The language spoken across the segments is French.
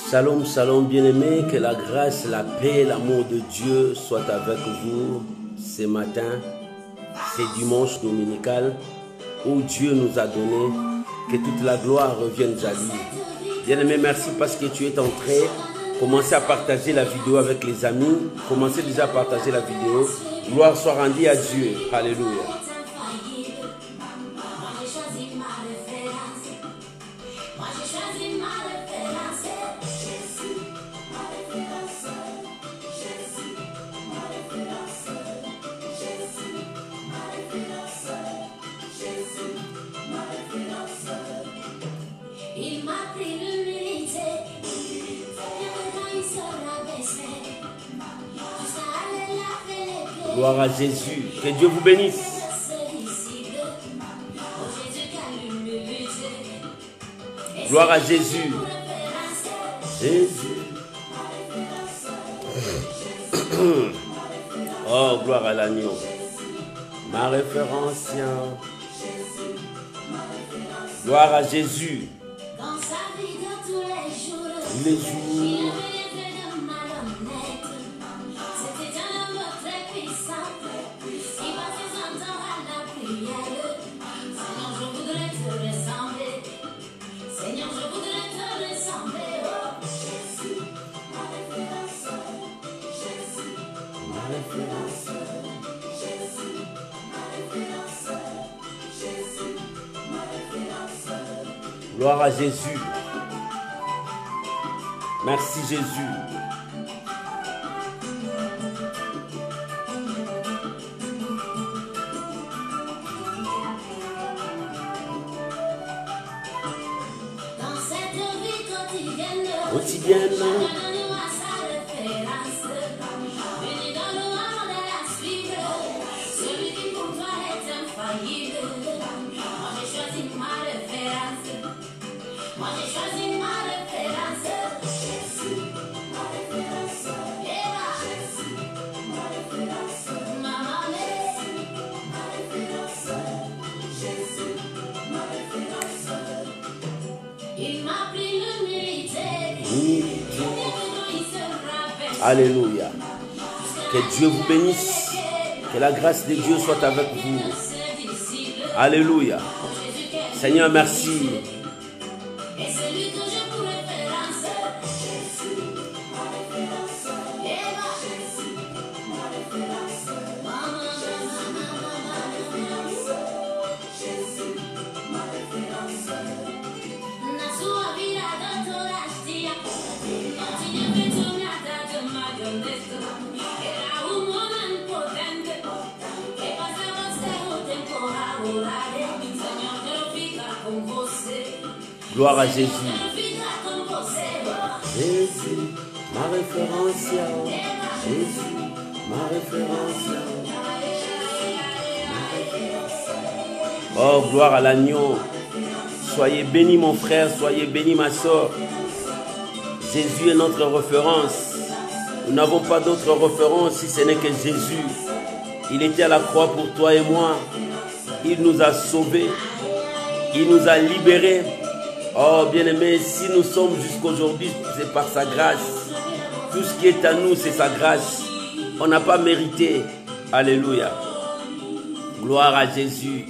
Shalom, shalom bien-aimés, que la grâce, la paix, l'amour de Dieu soit avec vous ce matin, ce dimanche dominical où Dieu nous a donné, que toute la gloire revienne à lui. Bien-aimé, merci parce que tu es entré. Commencez à partager la vidéo avec les amis. Commencez déjà à partager la vidéo. Gloire soit rendue à Dieu. Alléluia. Gloire à Jésus. Que Dieu vous bénisse. Gloire à Jésus. Jésus. Oh, gloire à l'agneau. Ma référence. Gloire à Jésus. Tous les jours. Gloire à Jésus. Merci Jésus. Dans cette vie quotidienne, Alléluia. Que Dieu vous bénisse. Que la grâce de Dieu soit avec vous. Alléluia. Seigneur, merci. Gloire à Jésus. Jésus, ma référence. Jésus, ma référence. Oh, gloire à l'agneau. Soyez bénis mon frère, soyez bénis ma soeur. Jésus est notre référence. Nous n'avons pas d'autre référence si ce n'est que Jésus. Il était à la croix pour toi et moi. Il nous a sauvés. Il nous a libérés. Oh bien-aimé, si nous sommes jusqu'aujourd'hui, c'est par sa grâce. Tout ce qui est à nous, c'est sa grâce. On n'a pas mérité. Alléluia. Gloire à Jésus.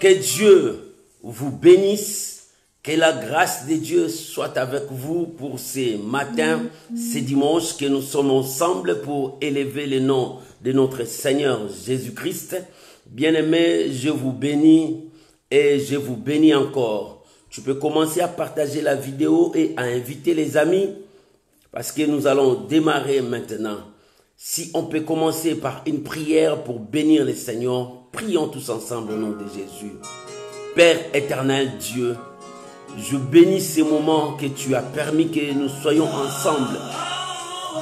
Que Dieu vous bénisse. Que la grâce de Dieu soit avec vous pour ces matins, ces dimanches que nous sommes ensemble pour élever le nom de notre Seigneur Jésus-Christ. Bien-aimé, je vous bénis et je vous bénis encore. Tu peux commencer à partager la vidéo et à inviter les amis parce que nous allons démarrer maintenant. Si on peut commencer par une prière pour bénir le Seigneur, prions tous ensemble au nom de Jésus. Père éternel Dieu, je bénis ces moments que tu as permis que nous soyons ensemble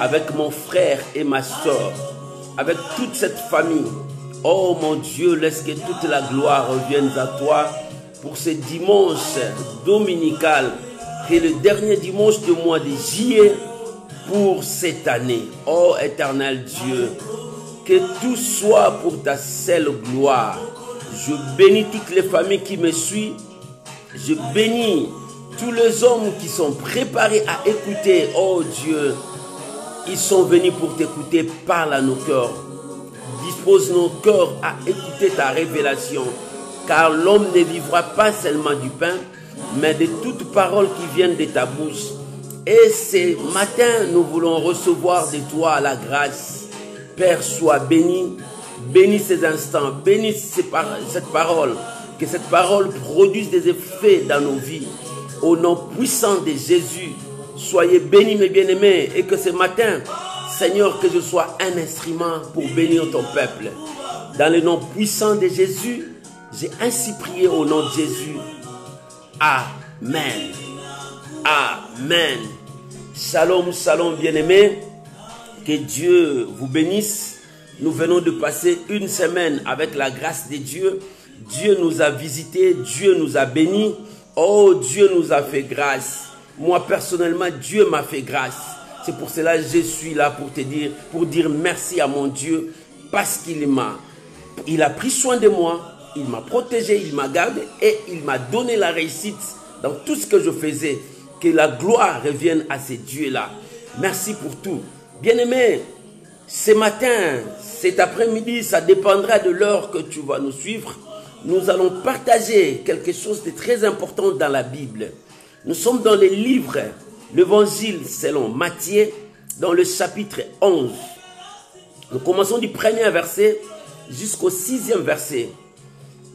avec mon frère et ma soeur, avec toute cette famille. Oh mon Dieu, laisse que toute la gloire revienne à toi. Pour ce dimanche dominical, qui est le dernier dimanche du mois de juillet pour cette année. Oh éternel Dieu, que tout soit pour ta seule gloire. Je bénis toutes les familles qui me suivent. Je bénis Tous les hommes qui sont préparés à écouter, oh Dieu, ils sont venus pour t'écouter. Parle à nos cœurs. Dispose nos cœurs à écouter ta révélation. Car l'homme ne vivra pas seulement du pain, mais de toutes paroles qui viennent de ta bouche. Et ce matin, nous voulons recevoir de toi la grâce. Père, sois béni. Bénis ces instants. Bénis cette parole. Que cette parole produise des effets dans nos vies. Au nom puissant de Jésus, soyez bénis mes bien-aimés. Et que ce matin, Seigneur, que je sois un instrument pour bénir ton peuple. Dans le nom puissant de Jésus, j'ai ainsi prié au nom de Jésus. Amen. Amen. Shalom, shalom bien-aimés. Que Dieu vous bénisse. Nous venons de passer une semaine avec la grâce de Dieu. Dieu nous a visités, Dieu nous a bénis. Oh, Dieu nous a fait grâce. Moi, personnellement, Dieu m'a fait grâce. C'est pour cela que je suis là pour dire merci à mon Dieu. Parce il a pris soin de moi, il m'a protégé, il m'a gardé et il m'a donné la réussite dans tout ce que je faisais. Que la gloire revienne à ces dieux-là. Merci pour tout. Bien-aimés, ce matin, cet après-midi, ça dépendra de l'heure que tu vas nous suivre. Nous allons partager quelque chose de très important dans la Bible. Nous sommes dans les livres, l'évangile selon Matthieu, dans le chapitre 11. Nous commençons du premier verset jusqu'au 6e verset.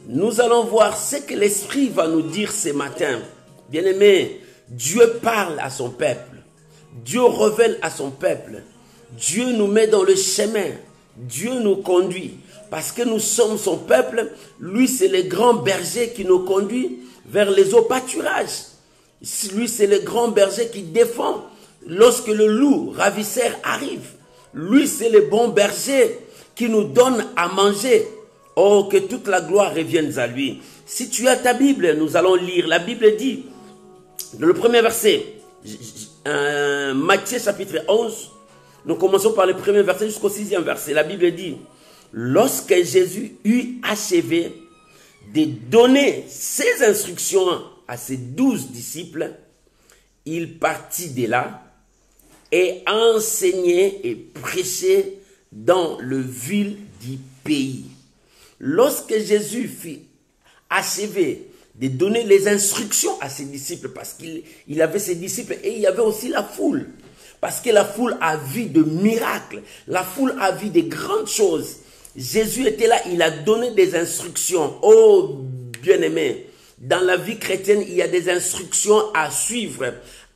Nous allons voir ce que l'Esprit va nous dire ce matin. Bien-aimés, Dieu parle à son peuple. Dieu révèle à son peuple. Dieu nous met dans le chemin. Dieu nous conduit. Parce que nous sommes son peuple, lui c'est le grand berger qui nous conduit vers les eaux pâturages. Lui c'est le grand berger qui défend lorsque le loup ravisseur arrive. Lui c'est le bon berger qui nous donne à manger. Oh, que toute la gloire revienne à lui. Si tu as ta Bible, nous allons lire. La Bible dit, dans le premier verset, Matthieu chapitre 11, nous commençons par le premier verset jusqu'au 6e verset. La Bible dit, lorsque Jésus eut achevé de donner ses instructions à ses 12 disciples, il partit de là et enseignait et prêchait dans le ville du pays. Lorsque Jésus fut achevé de donner les instructions à ses disciples, parce qu'il avait ses disciples et il y avait aussi la foule, parce que la foule a vu de miracles, la foule a vu de grandes choses. Jésus était là, il a donné des instructions. Oh, bien-aimé, dans la vie chrétienne, il y a des instructions à suivre.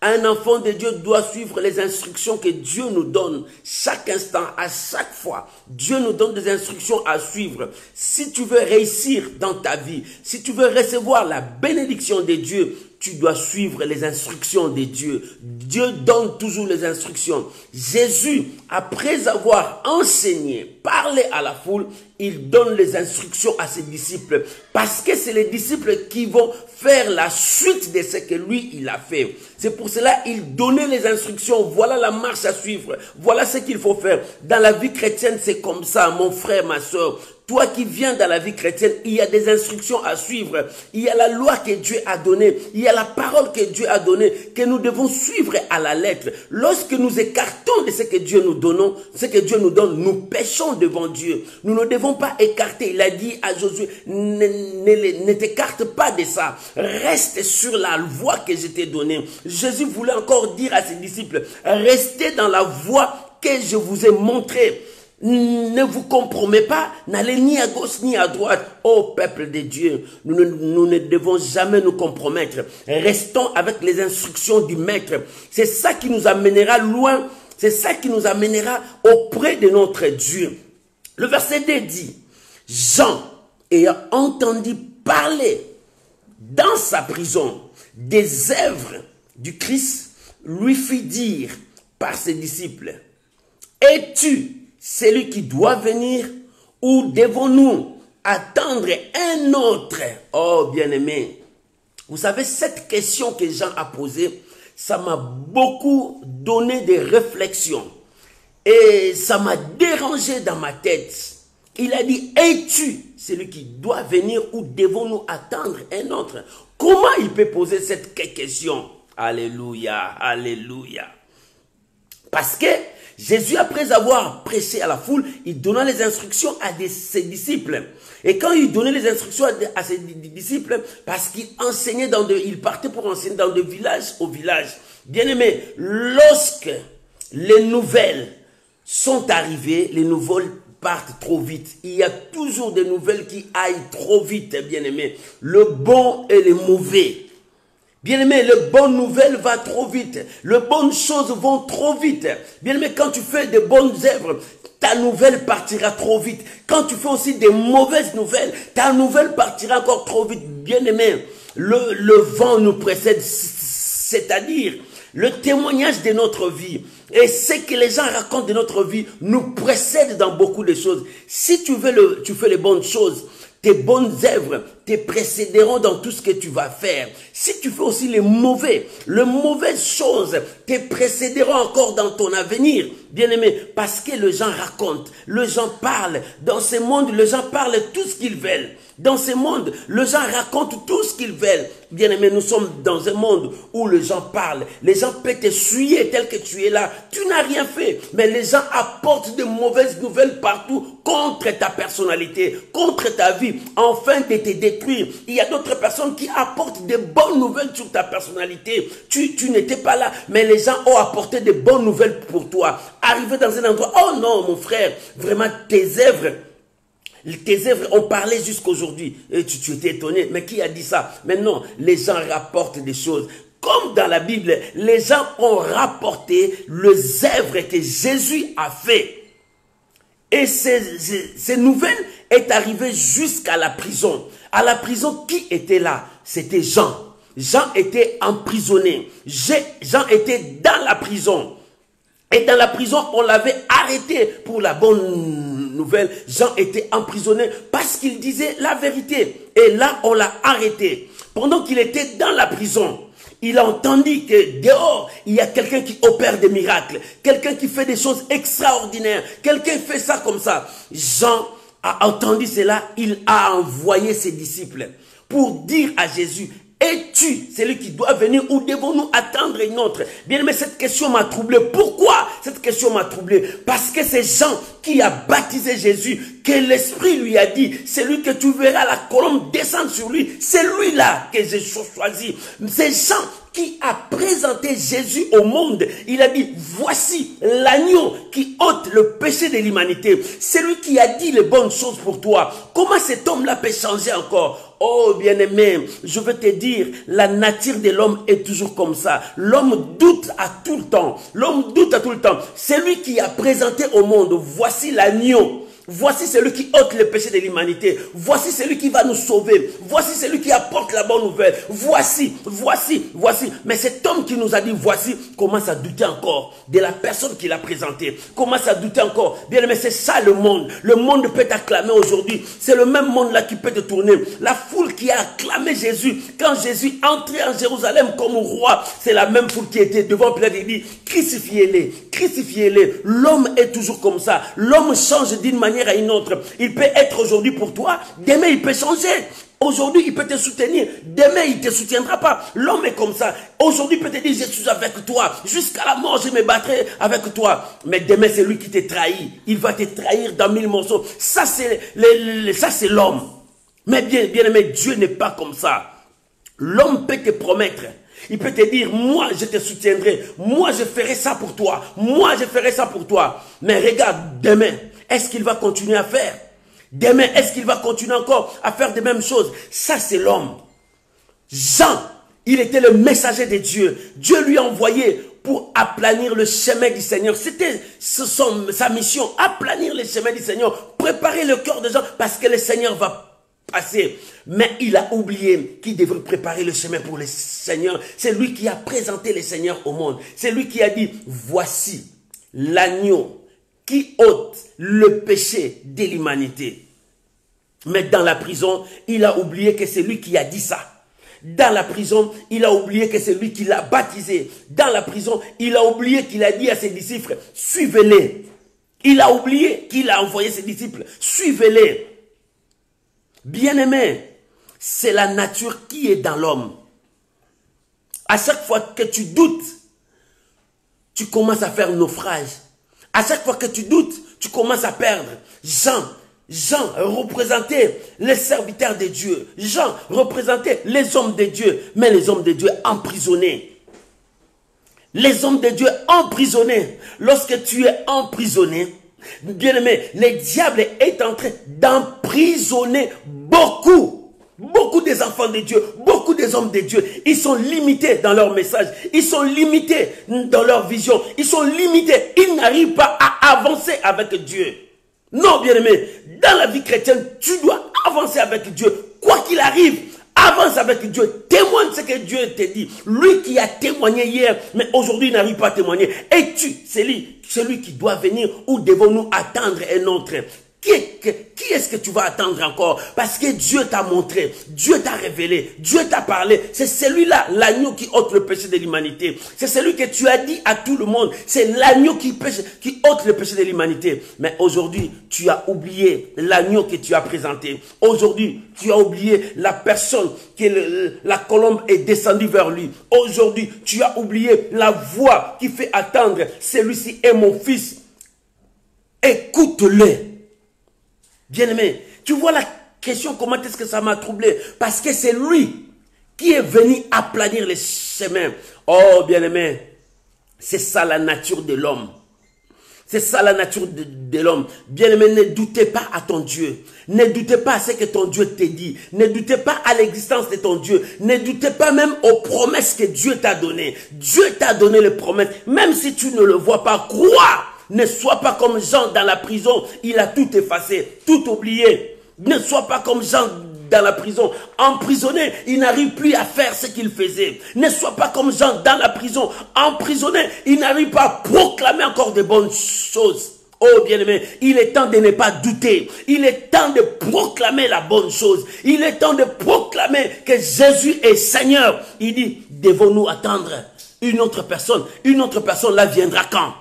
Un enfant de Dieu doit suivre les instructions que Dieu nous donne chaque instant, à chaque fois. Dieu nous donne des instructions à suivre. Si tu veux réussir dans ta vie, si tu veux recevoir la bénédiction de Dieu, tu dois suivre les instructions de Dieu. Dieu donne toujours les instructions. Jésus, après avoir enseigné, parlé à la foule, il donne les instructions à ses disciples. Parce que c'est les disciples qui vont faire la suite de ce que lui, il a fait. C'est pour cela qu'il donnait les instructions. Voilà la marche à suivre. Voilà ce qu'il faut faire. Dans la vie chrétienne, c'est comme ça, mon frère, ma soeur. Toi qui viens dans la vie chrétienne, il y a des instructions à suivre. Il y a la loi que Dieu a donnée. Il y a la parole que Dieu a donnée, que nous devons suivre à la lettre. Lorsque nous écartons de ce que Dieu nous donne, nous péchons devant Dieu. Nous ne devons pas écarter. Il a dit à Josué, ne t'écarte pas de ça. Reste sur la voie que je t'ai donnée. Jésus voulait encore dire à ses disciples, restez dans la voie que je vous ai montrée. Ne vous compromettez pas, n'allez ni à gauche ni à droite. Ô peuple de Dieu, nous ne devons jamais nous compromettre. Restons avec les instructions du Maître. C'est ça qui nous amènera loin. C'est ça qui nous amènera auprès de notre Dieu. Le verset 2 dit, Jean, ayant entendu parler dans sa prison des œuvres du Christ, lui fit dire par ses disciples, es-tu celui qui doit venir ou devons-nous attendre un autre? Oh bien-aimé, vous savez, cette question que Jean a posée, ça m'a beaucoup donné des réflexions et ça m'a dérangé dans ma tête. Il a dit, es-tu celui qui doit venir ou devons-nous attendre un autre? Comment il peut poser cette question? Alléluia, alléluia. Parce que Jésus, après avoir prêché à la foule, il donna les instructions à ses disciples. Et quand il donnait les instructions à ses disciples, parce qu'il enseignait il partait pour enseigner dans de village au village. Bien aimé, lorsque les nouvelles sont arrivées, les nouvelles partent trop vite. Il y a toujours des nouvelles qui aillent trop vite, bien aimé. Le bon et le mauvais. Bien-aimé, les bonnes nouvelles vont trop vite. Les bonnes choses vont trop vite. Bien-aimé, quand tu fais de bonnes œuvres, ta nouvelle partira trop vite. Quand tu fais aussi des mauvaises nouvelles, ta nouvelle partira encore trop vite. Bien-aimé, le vent nous précède, c'est-à-dire le témoignage de notre vie. Et ce que les gens racontent de notre vie nous précède dans beaucoup de choses. Si tu fais les bonnes choses, tes bonnes œuvres te précéderont dans tout ce que tu vas faire. Si tu fais aussi les mauvaises choses te précéderont encore dans ton avenir. Bien-aimé, parce que les gens racontent, les gens parlent. Dans ce monde, les gens parlent tout ce qu'ils veulent. Dans ce monde, les gens racontent tout ce qu'ils veulent. Bien-aimé, nous sommes dans un monde où les gens parlent. Les gens peuvent te suyer tel que tu es là. Tu n'as rien fait. Mais les gens apportent de mauvaises nouvelles partout contre ta personnalité, contre ta vie, afin de te détruire. Il y a d'autres personnes qui apportent de bonnes nouvelles sur ta personnalité. Tu n'étais pas là, mais les gens ont apporté de bonnes nouvelles pour toi. Arrivé dans un endroit, oh non, mon frère, vraiment tes œuvres ont parlé jusqu'aujourd'hui. Et tu étais étonné. Mais qui a dit ça? Mais non, les gens rapportent des choses. Comme dans la Bible, les gens ont rapporté les œuvres que Jésus a fait. Et ces nouvelles est arrivées jusqu'à la prison. À la prison, qui était là? C'était Jean. Jean était emprisonné. Jean était dans la prison. Et dans la prison, on l'avait arrêté pour la bonne nouvelle. Jean était emprisonné parce qu'il disait la vérité. Et là, on l'a arrêté. Pendant qu'il était dans la prison, il a entendu que dehors, il y a quelqu'un qui opère des miracles. Quelqu'un qui fait des choses extraordinaires. Quelqu'un fait ça comme ça. Jean a entendu cela. Il a envoyé ses disciples pour dire à Jésus, es-tu celui qui doit venir ou devons-nous attendre une autre? Bien aimé, cette question m'a troublé. Pourquoi cette question m'a troublé? Parce que c'est Jean qui a baptisé Jésus, que l'Esprit lui a dit, c'est lui que tu verras la colombe descendre sur lui. C'est lui-là que j'ai choisi. C'est Jean qui a présenté Jésus au monde. Il a dit, voici l'agneau qui ôte le péché de l'humanité. C'est lui qui a dit les bonnes choses pour toi. Comment cet homme-là peut changer encore? Oh bien-aimé, je veux te dire, la nature de l'homme est toujours comme ça. L'homme doute à tout le temps. L'homme doute à tout le temps. C'est lui qui a présenté au monde, voici l'agneau. Voici celui qui ôte le péché de l'humanité. Voici celui qui va nous sauver. Voici celui qui apporte la bonne nouvelle. Voici. Mais cet homme qui nous a dit voici, commence à douter encore de la personne qui l'a présenté. Commence à douter encore. Bien aimé, c'est ça le monde. Le monde peut t'acclamer aujourd'hui. C'est le même monde là qui peut te tourner. La foule qui a acclamé Jésus quand Jésus entrait en Jérusalem comme roi, c'est la même foule qui était devant Pilate et dit crucifiez-les, crucifiez-les. L'homme est toujours comme ça. L'homme change d'une manière à une autre. Il peut être aujourd'hui pour toi, demain il peut changer. Aujourd'hui il peut te soutenir, demain il ne te soutiendra pas. L'homme est comme ça. Aujourd'hui il peut te dire je suis avec toi, jusqu'à la mort je me battrai avec toi. Mais demain c'est lui qui te trahit. Il va te trahir dans 1000 morceaux. Ça c'est l'homme. Mais bien aimé, Dieu n'est pas comme ça. L'homme peut te promettre. Il peut te dire, moi je te soutiendrai, moi je ferai ça pour toi, moi je ferai ça pour toi. Mais regarde, demain, est-ce qu'il va continuer à faire? Demain, est-ce qu'il va continuer encore à faire des mêmes choses? Ça, c'est l'homme. Jean, il était le messager de Dieu. Dieu lui a envoyé pour aplanir le chemin du Seigneur. C'était sa mission, aplanir le chemin du Seigneur, préparer le cœur des gens parce que le Seigneur va passer. Mais il a oublié qu'il devrait préparer le chemin pour le Seigneur. C'est lui qui a présenté le Seigneur au monde. C'est lui qui a dit, voici l'agneau qui ôte le péché de l'humanité. Mais dans la prison, il a oublié que c'est lui qui a dit ça. Dans la prison, il a oublié que c'est lui qui l'a baptisé. Dans la prison, il a oublié qu'il a dit à ses disciples, suivez-les. Il a oublié qu'il a envoyé ses disciples. Suivez-les. Bien-aimés, c'est la nature qui est dans l'homme. À chaque fois que tu doutes, tu commences à faire naufrage. À chaque fois que tu doutes, tu commences à perdre. Jean représentait les serviteurs de Dieu. Jean représentait les hommes de Dieu. Mais les hommes de Dieu emprisonnés. Les hommes de Dieu emprisonnés. Lorsque tu es emprisonné, bien-aimé, le diable est en train d'emprisonner beaucoup des enfants de Dieu, beaucoup des hommes de Dieu. Ils sont limités dans leur message. Ils sont limités dans leur vision. Ils sont limités. Ils n'arrivent pas à avancer avec Dieu. Non, bien-aimé, dans la vie chrétienne, tu dois avancer avec Dieu. Quoi qu'il arrive, avance avec Dieu. Témoigne ce que Dieu te dit. Lui qui a témoigné hier, mais aujourd'hui il n'arrive pas à témoigner. Et celui qui doit venir, où devons-nous attendre un autre? Qui est-ce que tu vas attendre encore? Parce que Dieu t'a montré, Dieu t'a révélé, Dieu t'a parlé. C'est celui-là, l'agneau qui ôte le péché de l'humanité. C'est celui que tu as dit à tout le monde. C'est l'agneau qui ôte le péché de l'humanité. Mais aujourd'hui, tu as oublié l'agneau que tu as présenté. Aujourd'hui, tu as oublié la personne que la colombe est descendue vers lui. Aujourd'hui, tu as oublié la voix qui fait attendre. Celui-ci est mon fils. Écoute-le. Bien-aimé, tu vois la question, comment est-ce que ça m'a troublé? Parce que c'est lui qui est venu aplanir les chemins. Oh, bien-aimé, c'est ça la nature de l'homme. C'est ça la nature de l'homme. Bien-aimé, ne doutez pas à ton Dieu. Ne doutez pas à ce que ton Dieu te dit. Ne doutez pas à l'existence de ton Dieu. Ne doutez pas même aux promesses que Dieu t'a données. Dieu t'a donné les promesses. Même si tu ne le vois pas, crois. Ne sois pas comme Jean dans la prison. Il a tout effacé, tout oublié. Ne sois pas comme Jean dans la prison. Emprisonné, il n'arrive plus à faire ce qu'il faisait. Ne sois pas comme Jean dans la prison. Emprisonné, il n'arrive pas à proclamer encore de bonnes choses. Oh bien-aimé, il est temps de ne pas douter. Il est temps de proclamer la bonne chose. Il est temps de proclamer que Jésus est Seigneur. Il dit, devons-nous attendre une autre personne? Une autre personne là viendra quand?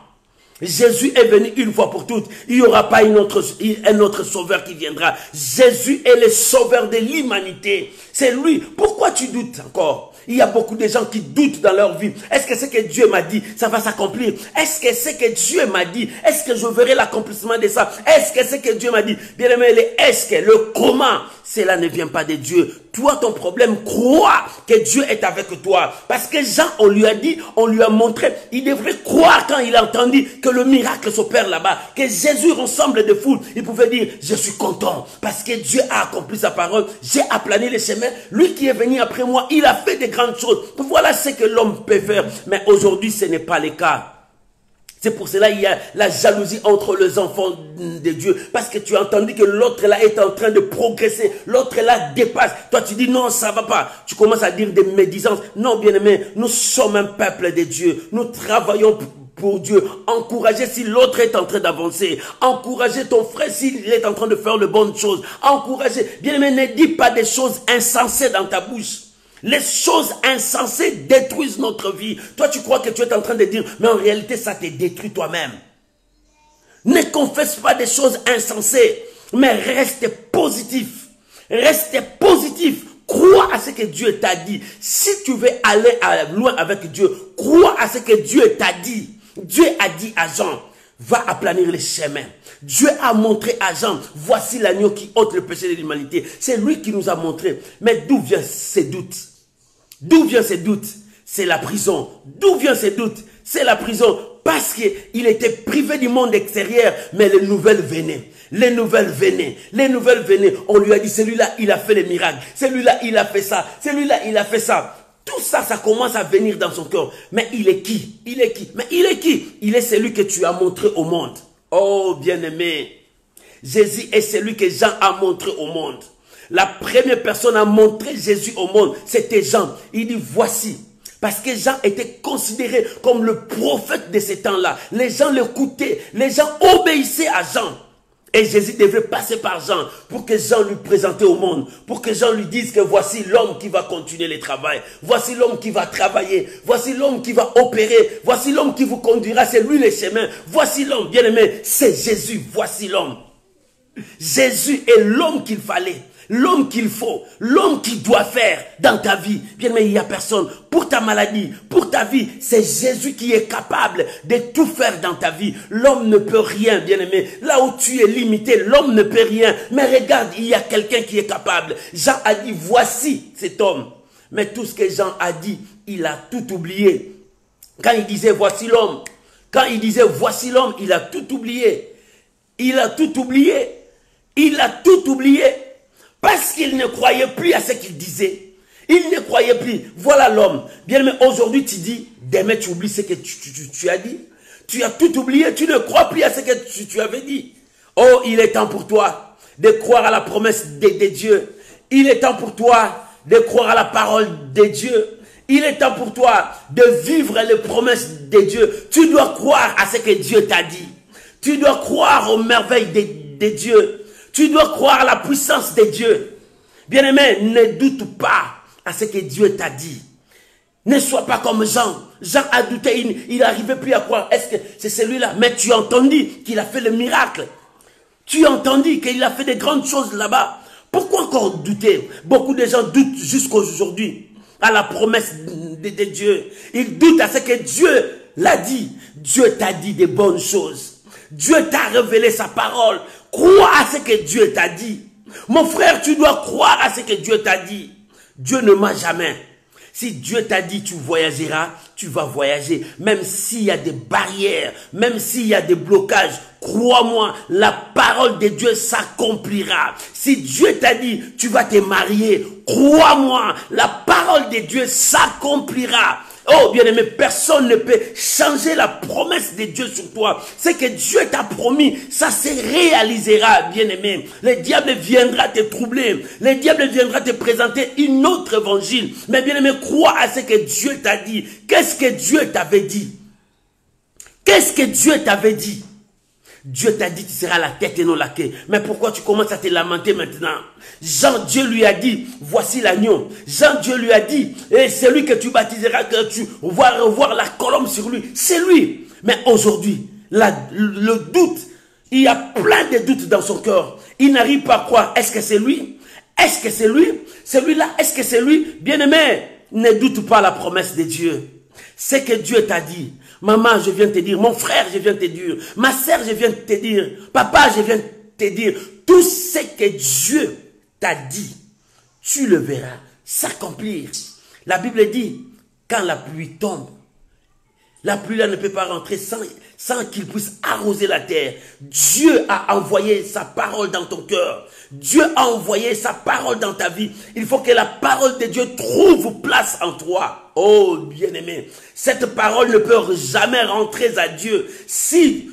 Jésus est venu une fois pour toutes. Il n'y aura pas un autre sauveur qui viendra. Jésus est le sauveur de l'humanité. C'est lui. Pourquoi tu doutes encore? Il y a beaucoup de gens qui doutent dans leur vie. Est-ce que ce que Dieu m'a dit, ça va s'accomplir? Est-ce que ce que Dieu m'a dit, est-ce que je verrai l'accomplissement de ça? Est-ce que ce que Dieu m'a dit? Bien aimé, le est-ce que, le comment, cela ne vient pas de Dieu. Toi, ton problème, crois que Dieu est avec toi. Parce que Jean, on lui a dit, on lui a montré, il devrait croire quand il a entendu que le miracle s'opère là-bas, que Jésus ressemble de foule. Il pouvait dire, je suis content parce que Dieu a accompli sa parole. J'ai aplani les chemins. Lui qui est venu après moi, il a fait de grandes choses. Voilà ce que l'homme peut faire. Mais aujourd'hui, ce n'est pas le cas. C'est pour cela qu'il y a la jalousie entre les enfants de Dieu. Parce que tu as entendu que l'autre là est en train de progresser. L'autre là dépasse. Toi tu dis non, ça va pas. Tu commences à dire des médisances. Non, bien-aimé, nous sommes un peuple de Dieu. Nous travaillons pour Dieu. Encouragez si l'autre est en train d'avancer. Encouragez ton frère s'il est en train de faire de bonnes choses. Encouragez. Bien-aimé, ne dis pas des choses insensées dans ta bouche. Les choses insensées détruisent notre vie. Toi, tu crois que tu es en train de dire, mais en réalité, ça te détruit toi-même. Ne confesse pas des choses insensées, mais reste positif. Reste positif. Crois à ce que Dieu t'a dit. Si tu veux aller loin avec Dieu, crois à ce que Dieu t'a dit. Dieu a dit à Jean, va aplanir les chemins. Dieu a montré à Jean, voici l'agneau qui ôte le péché de l'humanité. C'est lui qui nous a montré. Mais d'où viennent ces doutes? D'où viennent ces doutes? C'est la prison. D'où viennent ces doutes? C'est la prison. Parce qu'il était privé du monde extérieur, mais les nouvelles venaient. Les nouvelles venaient. Les nouvelles venaient. On lui a dit, celui-là, il a fait les miracles. Celui-là, il a fait ça. Celui-là, il a fait ça. Tout ça, ça commence à venir dans son cœur. Mais il est qui? Il est qui? Mais il est qui? Il est celui que tu as montré au monde. Oh, bien-aimé. Jésus est celui que Jean a montré au monde. La première personne à montrer Jésus au monde, c'était Jean. Il dit, voici. Parce que Jean était considéré comme le prophète de ces temps-là. Les gens l'écoutaient. Les gens obéissaient à Jean. Et Jésus devait passer par Jean pour que Jean lui présente au monde, pour que Jean lui dise que voici l'homme qui va continuer le travail, voici l'homme qui va travailler, voici l'homme qui va opérer, voici l'homme qui vous conduira, c'est lui le chemin, voici l'homme, bien aimé, c'est Jésus, voici l'homme. Jésus est l'homme qu'il fallait, l'homme qu'il faut, l'homme qui doit faire dans ta vie. Bien aimé, il n'y a personne. Pour ta maladie, pour ta vie, c'est Jésus qui est capable de tout faire dans ta vie. L'homme ne peut rien, bien aimé. Là où tu es limité, l'homme ne peut rien. Mais regarde, il y a quelqu'un qui est capable. Jean a dit, voici cet homme. Mais tout ce que Jean a dit, il a tout oublié. Quand il disait, voici l'homme. Quand il disait, voici l'homme, il a tout oublié. Il a tout oublié. Il a tout oublié. Parce qu'il ne croyait plus à ce qu'il disait. Il ne croyait plus. Voilà l'homme. Bien aimé, aujourd'hui tu dis, demain tu oublies ce que tu as dit. Tu as tout oublié, tu ne crois plus à ce que tu avais dit. Oh, il est temps pour toi de croire à la promesse de Dieu. Il est temps pour toi de croire à la parole de Dieu. Il est temps pour toi de vivre les promesses de Dieu. Tu dois croire à ce que Dieu t'a dit. Tu dois croire aux merveilles de Dieu. Tu dois croire à la puissance de Dieu. Bien-aimé, ne doute pas à ce que Dieu t'a dit. Ne sois pas comme Jean. Jean a douté, il n'arrivait plus à croire. Est-ce que c'est celui-là? Mais tu as entendu qu'il a fait le miracle. Tu as entendu qu'il a fait des grandes choses là-bas. Pourquoi encore douter? Beaucoup de gens doutent jusqu'à aujourd'hui à la promesse de Dieu. Ils doutent à ce que Dieu l'a dit. Dieu t'a dit des bonnes choses. Dieu t'a révélé sa parole. Crois à ce que Dieu t'a dit. Mon frère, tu dois croire à ce que Dieu t'a dit. Dieu ne ment jamais. Si Dieu t'a dit tu voyageras, tu vas voyager. Même s'il y a des barrières, même s'il y a des blocages, crois-moi, la parole de Dieu s'accomplira. Si Dieu t'a dit tu vas te marier, crois-moi, la parole de Dieu s'accomplira. Oh, bien-aimé, personne ne peut changer la promesse de Dieu sur toi. Ce que Dieu t'a promis, ça se réalisera, bien-aimé. Le diable viendra te troubler. Le diable viendra te présenter une autre évangile. Mais bien-aimé, crois à ce que Dieu t'a dit. Qu'est-ce que Dieu t'avait dit? Qu'est-ce que Dieu t'avait dit? Dieu t'a dit tu seras la tête et non la queue. Mais pourquoi tu commences à te lamenter maintenant? Jean, Dieu lui a dit, voici l'agneau. Jean, Dieu lui a dit, et c'est lui que tu baptiseras, que tu vas revoir la colombe sur lui. C'est lui. Mais aujourd'hui, le doute, il y a plein de doutes dans son cœur. Il n'arrive pas à croire. Est-ce que c'est lui? Est-ce que c'est lui? Celui-là, est-ce que c'est lui? Bien-aimé, ne doute pas la promesse de Dieu. C'est que Dieu t'a dit. Maman, je viens te dire. Mon frère, je viens te dire. Ma sœur, je viens te dire. Papa, je viens te dire. Tout ce que Dieu t'a dit, tu le verras s'accomplir. La Bible dit, quand la pluie tombe, la pluie là ne peut pas rentrer sans qu'il puisse arroser la terre. Dieu a envoyé sa parole dans ton cœur. Dieu a envoyé sa parole dans ta vie. Il faut que la parole de Dieu trouve place en toi. Oh, bien-aimé, cette parole ne peut jamais rentrer à Dieu si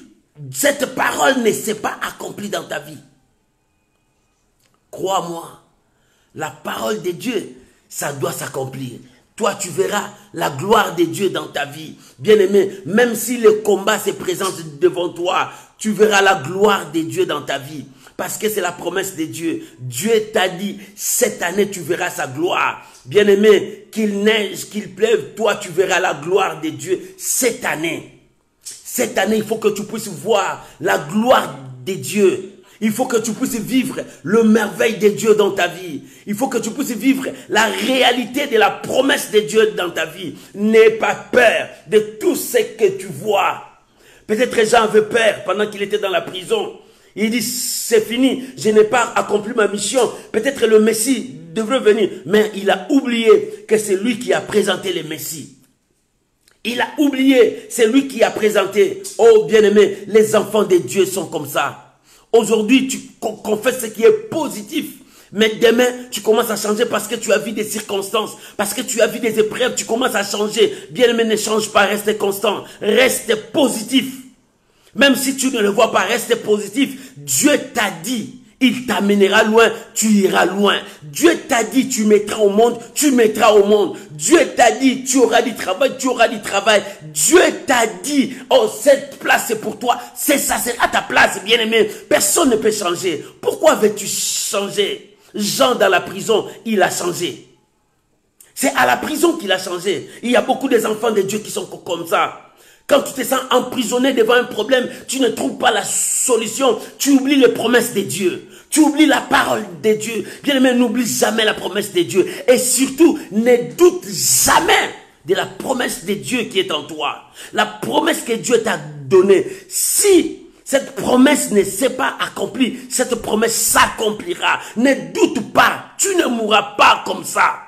cette parole ne s'est pas accomplie dans ta vie. Crois-moi, la parole de Dieu, ça doit s'accomplir. Toi, tu verras la gloire de Dieu dans ta vie. Bien-aimé, même si le combat se présente devant toi, tu verras la gloire de Dieu dans ta vie. Parce que c'est la promesse de Dieu. Dieu t'a dit, cette année, tu verras sa gloire. Bien-aimé, qu'il neige, qu'il pleuve, toi, tu verras la gloire de Dieu cette année. Cette année, il faut que tu puisses voir la gloire de Dieu. Il faut que tu puisses vivre le merveille de Dieu dans ta vie. Il faut que tu puisses vivre la réalité de la promesse de Dieu dans ta vie. N'aie pas peur de tout ce que tu vois. Peut-être Jean avait peur pendant qu'il était dans la prison. Il dit, c'est fini, je n'ai pas accompli ma mission. Peut-être le Messie devrait venir. Mais il a oublié que c'est lui qui a présenté le Messie. Il a oublié, c'est lui qui a présenté. Oh bien-aimé, les enfants de Dieu sont comme ça. Aujourd'hui, tu confesses ce qui est positif. Mais demain, tu commences à changer parce que tu as vu des circonstances. Parce que tu as vu des épreuves, tu commences à changer. Bien-aimé, ne change pas, reste constant. Reste positif. Même si tu ne le vois pas, reste positif. Dieu t'a dit, Il t'amènera loin, tu iras loin. Dieu t'a dit, tu mettras au monde, tu mettras au monde. Dieu t'a dit, tu auras du travail, tu auras du travail. Dieu t'a dit, oh, cette place c'est pour toi, c'est ça sera ta place, bien-aimé. Personne ne peut changer. Pourquoi veux-tu changer? Jean dans la prison, il a changé. C'est à la prison qu'il a changé. Il y a beaucoup des enfants de Dieu qui sont comme ça. Quand tu te sens emprisonné devant un problème, tu ne trouves pas la solution. Tu oublies les promesses de Dieu. Tu oublies la parole de Dieu. Bien-aimé, n'oublie jamais la promesse de Dieu. Et surtout, ne doute jamais de la promesse de Dieu qui est en toi. La promesse que Dieu t'a donnée. Si cette promesse ne s'est pas accomplie, cette promesse s'accomplira. Ne doute pas. Tu ne mourras pas comme ça.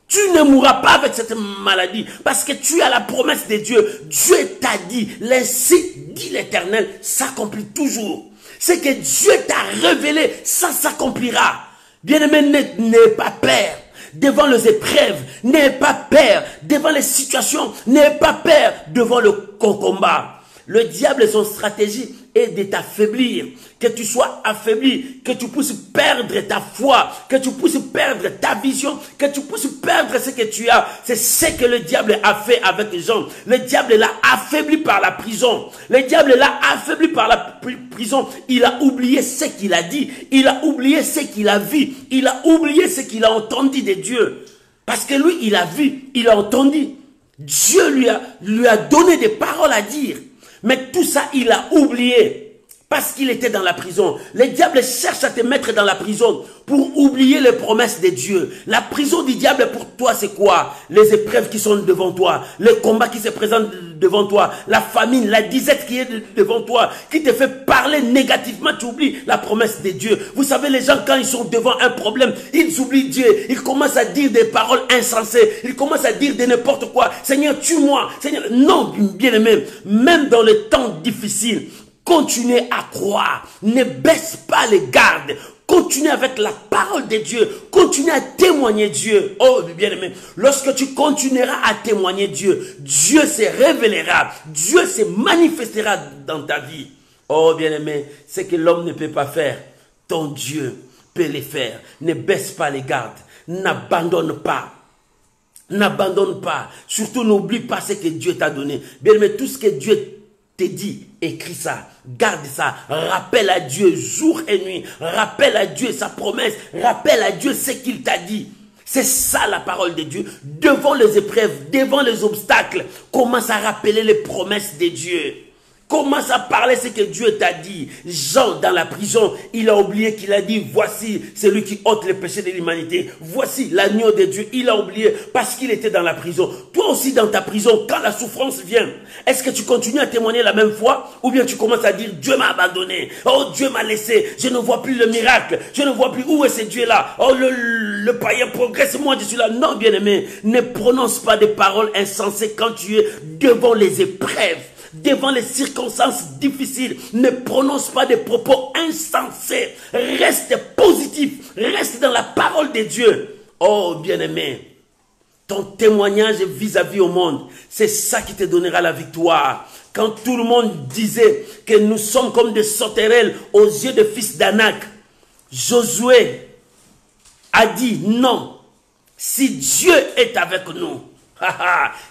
Tu ne mourras pas avec cette maladie parce que tu as la promesse de Dieu. Dieu t'a dit, l'ainsi dit l'Éternel s'accomplit toujours. Ce que Dieu t'a révélé, ça s'accomplira. Bien-aimé, n'aie pas peur devant les épreuves. N'aie pas peur devant les situations. N'aie pas peur devant le combat. Le diable, son stratégie est de t'affaiblir, que tu sois affaibli, que tu puisses perdre ta foi, que tu puisses perdre ta vision, que tu puisses perdre ce que tu as. C'est ce que le diable a fait avec Jean. Le diable l'a affaibli par la prison. Le diable l'a affaibli par la prison. Il a oublié ce qu'il a dit. Il a oublié ce qu'il a vu. Il a oublié ce qu'il a entendu de Dieu. Parce que lui, il a vu, il a entendu. Dieu lui a donné des paroles à dire. Mais tout ça, il a oublié parce qu'il était dans la prison. Le diable cherche à te mettre dans la prison pour oublier les promesses de Dieu. La prison du diable pour toi, c'est quoi? Les épreuves qui sont devant toi, les combats qui se présentent devant toi, la famine, la disette qui est devant toi, qui te fait parler négativement, tu oublies la promesse de Dieu. Vous savez, les gens, quand ils sont devant un problème, ils oublient Dieu. Ils commencent à dire des paroles insensées. Ils commencent à dire de n'importe quoi. Seigneur, tue-moi. Seigneur, non, bien-aimé, même dans les temps difficiles, continuez à croire. Ne baisse pas les gardes. Continuez avec la parole de Dieu. Continuez à témoigner Dieu. Oh, bien-aimé, lorsque tu continueras à témoigner Dieu, Dieu se révélera. Dieu se manifestera dans ta vie. Oh, bien-aimé, ce que l'homme ne peut pas faire, ton Dieu peut le faire. Ne baisse pas les gardes. N'abandonne pas. N'abandonne pas. Surtout, n'oublie pas ce que Dieu t'a donné. Bien-aimé, tout ce que Dieu te dit, écris ça, garde ça, rappelle à Dieu jour et nuit, rappelle à Dieu sa promesse, rappelle à Dieu ce qu'il t'a dit. C'est ça la parole de Dieu. Devant les épreuves, devant les obstacles, commence à rappeler les promesses de Dieu. Commence à parler ce que Dieu t'a dit. Jean, dans la prison, il a oublié qu'il a dit, voici celui qui ôte les péchés de l'humanité. Voici l'agneau de Dieu. Il a oublié parce qu'il était dans la prison. Toi aussi dans ta prison, quand la souffrance vient, est-ce que tu continues à témoigner la même foi? Ou bien tu commences à dire, Dieu m'a abandonné. Oh, Dieu m'a laissé. Je ne vois plus le miracle. Je ne vois plus où est ce Dieu-là. Oh, le païen progresse. Moi, je suis là. Non, bien-aimé, ne prononce pas des paroles insensées quand tu es devant les épreuves. Devant les circonstances difficiles, ne prononce pas des propos insensés. Reste positif, reste dans la parole de Dieu. Oh, bien-aimé, ton témoignage vis-à-vis au monde, c'est ça qui te donnera la victoire. Quand tout le monde disait que nous sommes comme des sauterelles aux yeux des fils d'Anak, Josué a dit non, si Dieu est avec nous.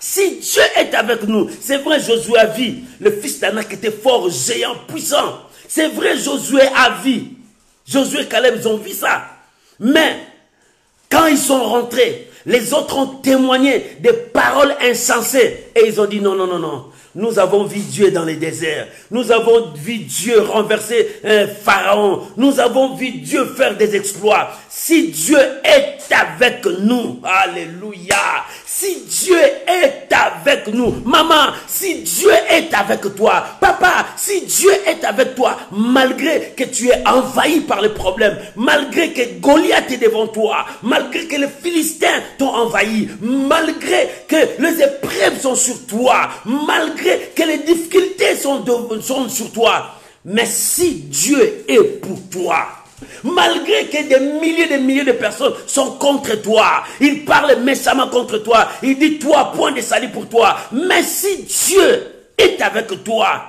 Si Dieu est avec nous, c'est vrai, Josué a vu le fils d'Anak était fort, géant, puissant. C'est vrai, Josué a vu. Josué et Caleb, ils ont vu ça. Mais quand ils sont rentrés, les autres ont témoigné des paroles insensées. Et ils ont dit non, non, non, non. Nous avons vu Dieu dans les déserts. Nous avons vu Dieu renverser un Pharaon. Nous avons vu Dieu faire des exploits. Si Dieu est avec nous, alléluia. Si Dieu est avec nous, maman, si Dieu est avec toi, papa, si Dieu est avec toi, malgré que tu es envahi par les problèmes, malgré que Goliath est devant toi, malgré que les Philistins t'ont envahi, malgré que les épreuves sont sur toi, malgré que les difficultés sont sur toi, mais si Dieu est pour toi, malgré que des milliers de personnes sont contre toi, ils parlent méchamment contre toi, ils disent toi, point de salut pour toi, mais si Dieu est avec toi,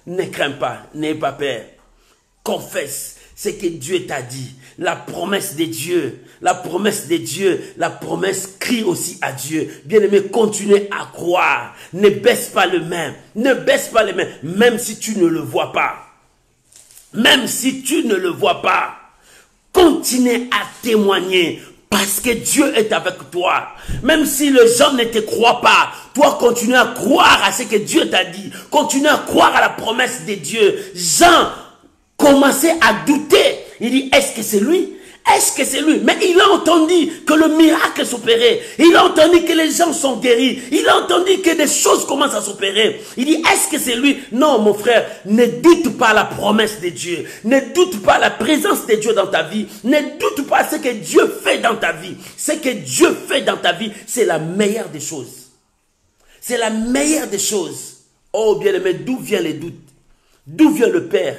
ne crains pas, n'aie pas peur. confesse ce que Dieu t'a dit. La promesse de Dieu, la promesse de Dieu, la promesse crie aussi à Dieu. Bien-aimé, continuez à croire. Ne baisse pas les mains. Ne baisse pas les mains, même si tu ne le vois pas. Même si tu ne le vois pas. Continue à témoigner. Parce que Dieu est avec toi. Même si les gens ne te croient pas, toi continue à croire à ce que Dieu t'a dit. Continue à croire à la promesse de Dieu. Jean commençait à douter. Il dit, est-ce que c'est lui? Est-ce que c'est lui? Mais il a entendu que le miracle s'opérait. Il a entendu que les gens sont guéris. Il a entendu que des choses commencent à s'opérer. Il dit, est-ce que c'est lui? Non, mon frère, ne doute pas la promesse de Dieu. Ne doute pas la présence de Dieu dans ta vie. Ne doute pas ce que Dieu fait dans ta vie. Ce que Dieu fait dans ta vie, c'est la meilleure des choses. C'est la meilleure des choses. Oh bien-aimé, d'où vient les doutes? D'où vient le Père?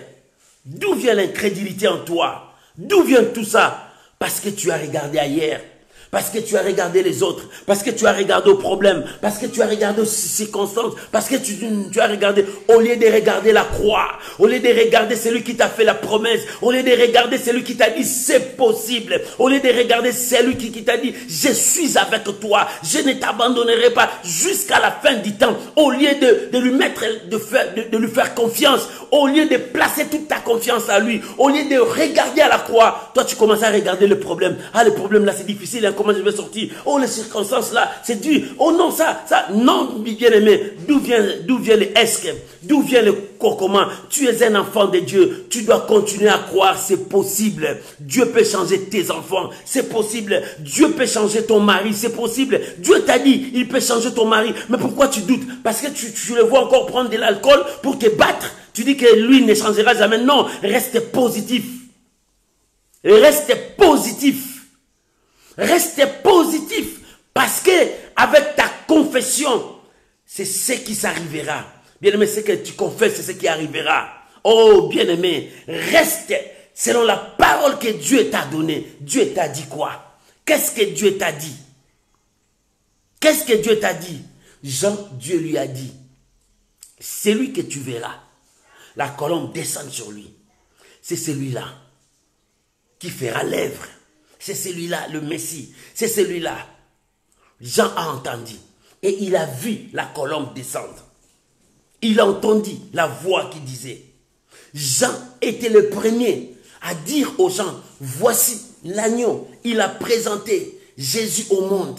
D'où vient l'incrédulité en toi? D'où vient tout ça? Parce que tu as regardé ailleurs. Parce que tu as regardé les autres. Parce que tu as regardé aux problèmes. Parce que tu as regardé aux circonstances. Parce que tu as regardé, au lieu de regarder la croix, au lieu de regarder celui qui t'a fait la promesse, au lieu de regarder celui qui t'a dit c'est possible, au lieu de regarder celui qui t'a dit je suis avec toi, je ne t'abandonnerai pas jusqu'à la fin du temps, au lieu de lui mettre, de lui faire confiance, au lieu de placer toute ta confiance à lui, au lieu de regarder à la croix, toi tu commences à regarder le problème. Ah, le problème là c'est difficile, hein, comment je vais sortir? Oh, les circonstances là, c'est dur. Oh non, ça, non, bien aimé. D'où vient le est-ce? D'où vient le comment? Tu es un enfant de Dieu. Tu dois continuer à croire, c'est possible. Dieu peut changer tes enfants, c'est possible. Dieu peut changer ton mari, c'est possible. Dieu t'a dit, il peut changer ton mari. Mais pourquoi tu doutes? Parce que tu le vois encore prendre de l'alcool pour te battre. Tu dis que lui ne changera jamais. Non, reste positif. Reste positif. Reste positif, parce que avec ta confession, c'est ce qui s'arrivera. Bien-aimé, ce que tu confesses, c'est ce qui arrivera. Oh, bien-aimé, reste selon la parole que Dieu t'a donnée. Dieu t'a dit quoi? Qu'est-ce que Dieu t'a dit? Qu'est-ce que Dieu t'a dit? Dieu lui a dit, c'est lui que tu verras. La colombe descend sur lui. C'est celui-là qui fera l'œuvre. C'est celui-là, le Messie. C'est celui-là. Jean a entendu. Et il a vu la colombe descendre. Il a entendu la voix qui disait. Jean était le premier à dire aux gens, voici l'agneau. Il a présenté Jésus au monde.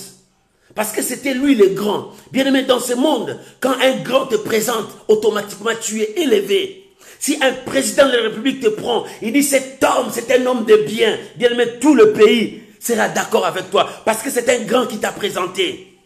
Parce que c'était lui le grand. Bien aimé, dans ce monde, quand un grand te présente, automatiquement tu es élevé. Si un président de la République te prend, il dit cet homme, c'est un homme de bien, bien aimé, tout le pays sera d'accord avec toi. Parce que c'est un grand qui t'a présenté.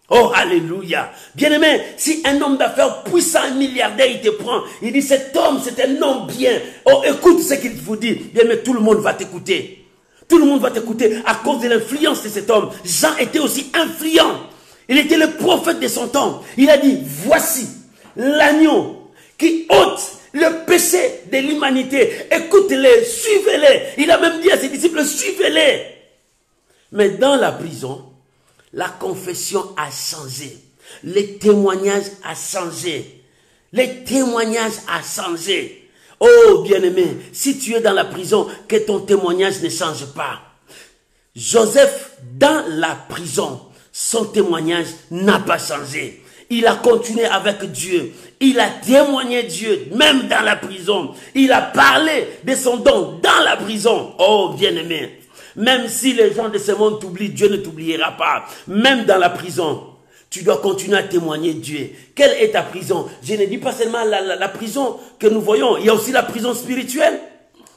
Oh, alléluia. Bien aimé, si un homme d'affaires puissant, un milliardaire, il te prend, il dit cet homme, c'est un homme bien. Oh, écoute ce qu'il vous dit. Bien aimé, tout le monde va t'écouter. Tout le monde va t'écouter à cause de l'influence de cet homme. Jean était aussi influent. Il était le prophète de son temps. Il a dit, voici l'agneau qui ôte le péché de l'humanité. Écoutez-les, suivez-les. Il a même dit à ses disciples, suivez-les. Mais dans la prison, la confession a changé. Les témoignages a changé. Les témoignages a changé. Oh bien-aimé, si tu es dans la prison, que ton témoignage ne change pas. Joseph, dans la prison, son témoignage n'a pas changé. Il a continué avec Dieu. Il a témoigné Dieu, même dans la prison. Il a parlé de son don dans la prison. Oh, bien-aimé. Même si les gens de ce monde t'oublient, Dieu ne t'oubliera pas. Même dans la prison, tu dois continuer à témoigner Dieu. Quelle est ta prison? Je ne dis pas seulement la prison que nous voyons. Il y a aussi la prison spirituelle.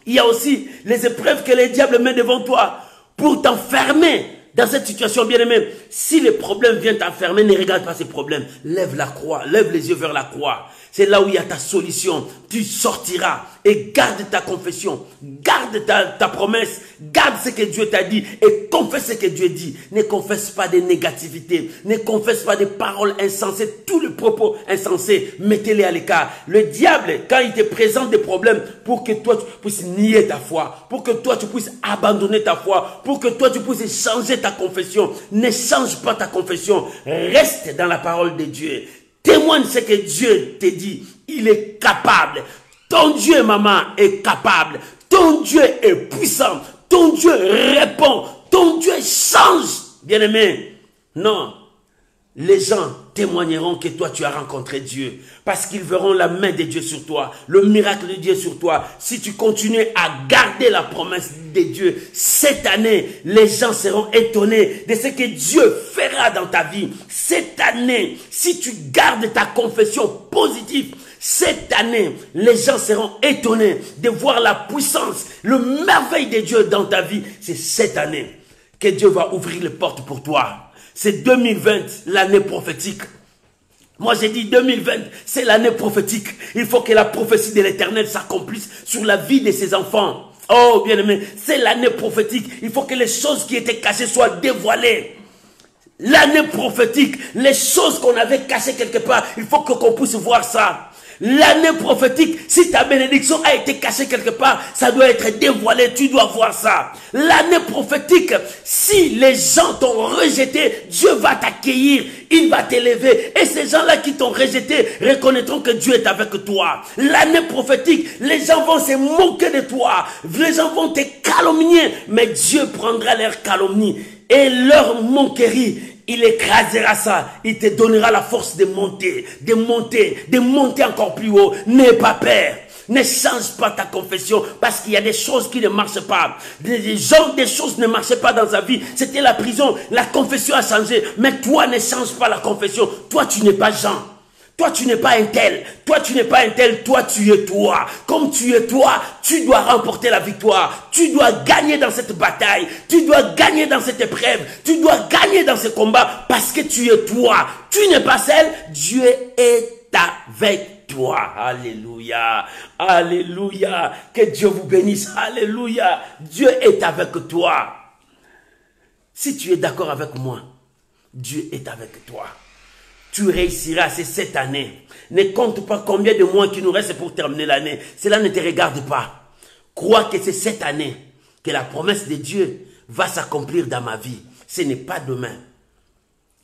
Il y a aussi les épreuves que les diables mettent devant toi pour t'enfermer. Dans cette situation, bien aimé, si les problèmes viennent t'enfermer, ne regarde pas ces problèmes. Lève la croix, lève les yeux vers la croix. C'est là où il y a ta solution. Tu sortiras et garde ta confession. Garde ta promesse. Garde ce que Dieu t'a dit et confesse ce que Dieu dit. Ne confesse pas des négativités. Ne confesse pas des paroles insensées. Tous les propos insensés, mettez-les à l'écart. Le diable, quand il te présente des problèmes pour que toi tu puisses nier ta foi, pour que toi tu puisses abandonner ta foi, pour que toi tu puisses changer ta confession, ne change pas ta confession. Reste dans la parole de Dieu. Témoigne ce que Dieu te dit. Il est capable. Ton Dieu, maman, est capable. Ton Dieu est puissant. Ton Dieu répond. Ton Dieu change. Bien-aimé, non. Les gens témoigneront que toi tu as rencontré Dieu parce qu'ils verront la main de Dieu sur toi, le miracle de Dieu sur toi. Si tu continues à garder la promesse de Dieu, cette année, les gens seront étonnés de ce que Dieu fera dans ta vie. Cette année, si tu gardes ta confession positive, cette année, les gens seront étonnés de voir la puissance, le merveille de Dieu dans ta vie. C'est cette année que Dieu va ouvrir les portes pour toi. C'est 2020, l'année prophétique. Moi, j'ai dit 2020, c'est l'année prophétique. Il faut que la prophétie de l'Éternel s'accomplisse sur la vie de ses enfants. Oh, bien-aimé, c'est l'année prophétique. Il faut que les choses qui étaient cachées soient dévoilées. L'année prophétique, les choses qu'on avait cachées quelque part, il faut qu'on puisse voir ça. L'année prophétique, si ta bénédiction a été cachée quelque part, ça doit être dévoilé, tu dois voir ça. L'année prophétique, si les gens t'ont rejeté, Dieu va t'accueillir, il va t'élever. Et ces gens-là qui t'ont rejeté reconnaîtront que Dieu est avec toi. L'année prophétique, les gens vont se moquer de toi, les gens vont te calomnier, mais Dieu prendra leur calomnie et leur moquerie. Il écrasera ça, il te donnera la force de monter, de monter encore plus haut. N'aie pas peur, ne change pas ta confession parce qu'il y a des choses qui ne marchent pas. Des choses ne marchaient pas dans sa vie, c'était la prison, la confession a changé. Mais toi ne change pas la confession, toi tu n'es pas Jean. Toi, tu n'es pas un tel. Toi, tu n'es pas un tel. Toi, tu es toi. Comme tu es toi, tu dois remporter la victoire. Tu dois gagner dans cette bataille. Tu dois gagner dans cette épreuve. Tu dois gagner dans ce combat parce que tu es toi. Tu n'es pas seul. Dieu est avec toi. Alléluia. Alléluia. Que Dieu vous bénisse. Alléluia. Dieu est avec toi. Si tu es d'accord avec moi, Dieu est avec toi. Tu réussiras, c'est cette année. Ne compte pas combien de mois qui nous reste pour terminer l'année. Cela ne te regarde pas. Crois que c'est cette année que la promesse de Dieu va s'accomplir dans ma vie. Ce n'est pas demain.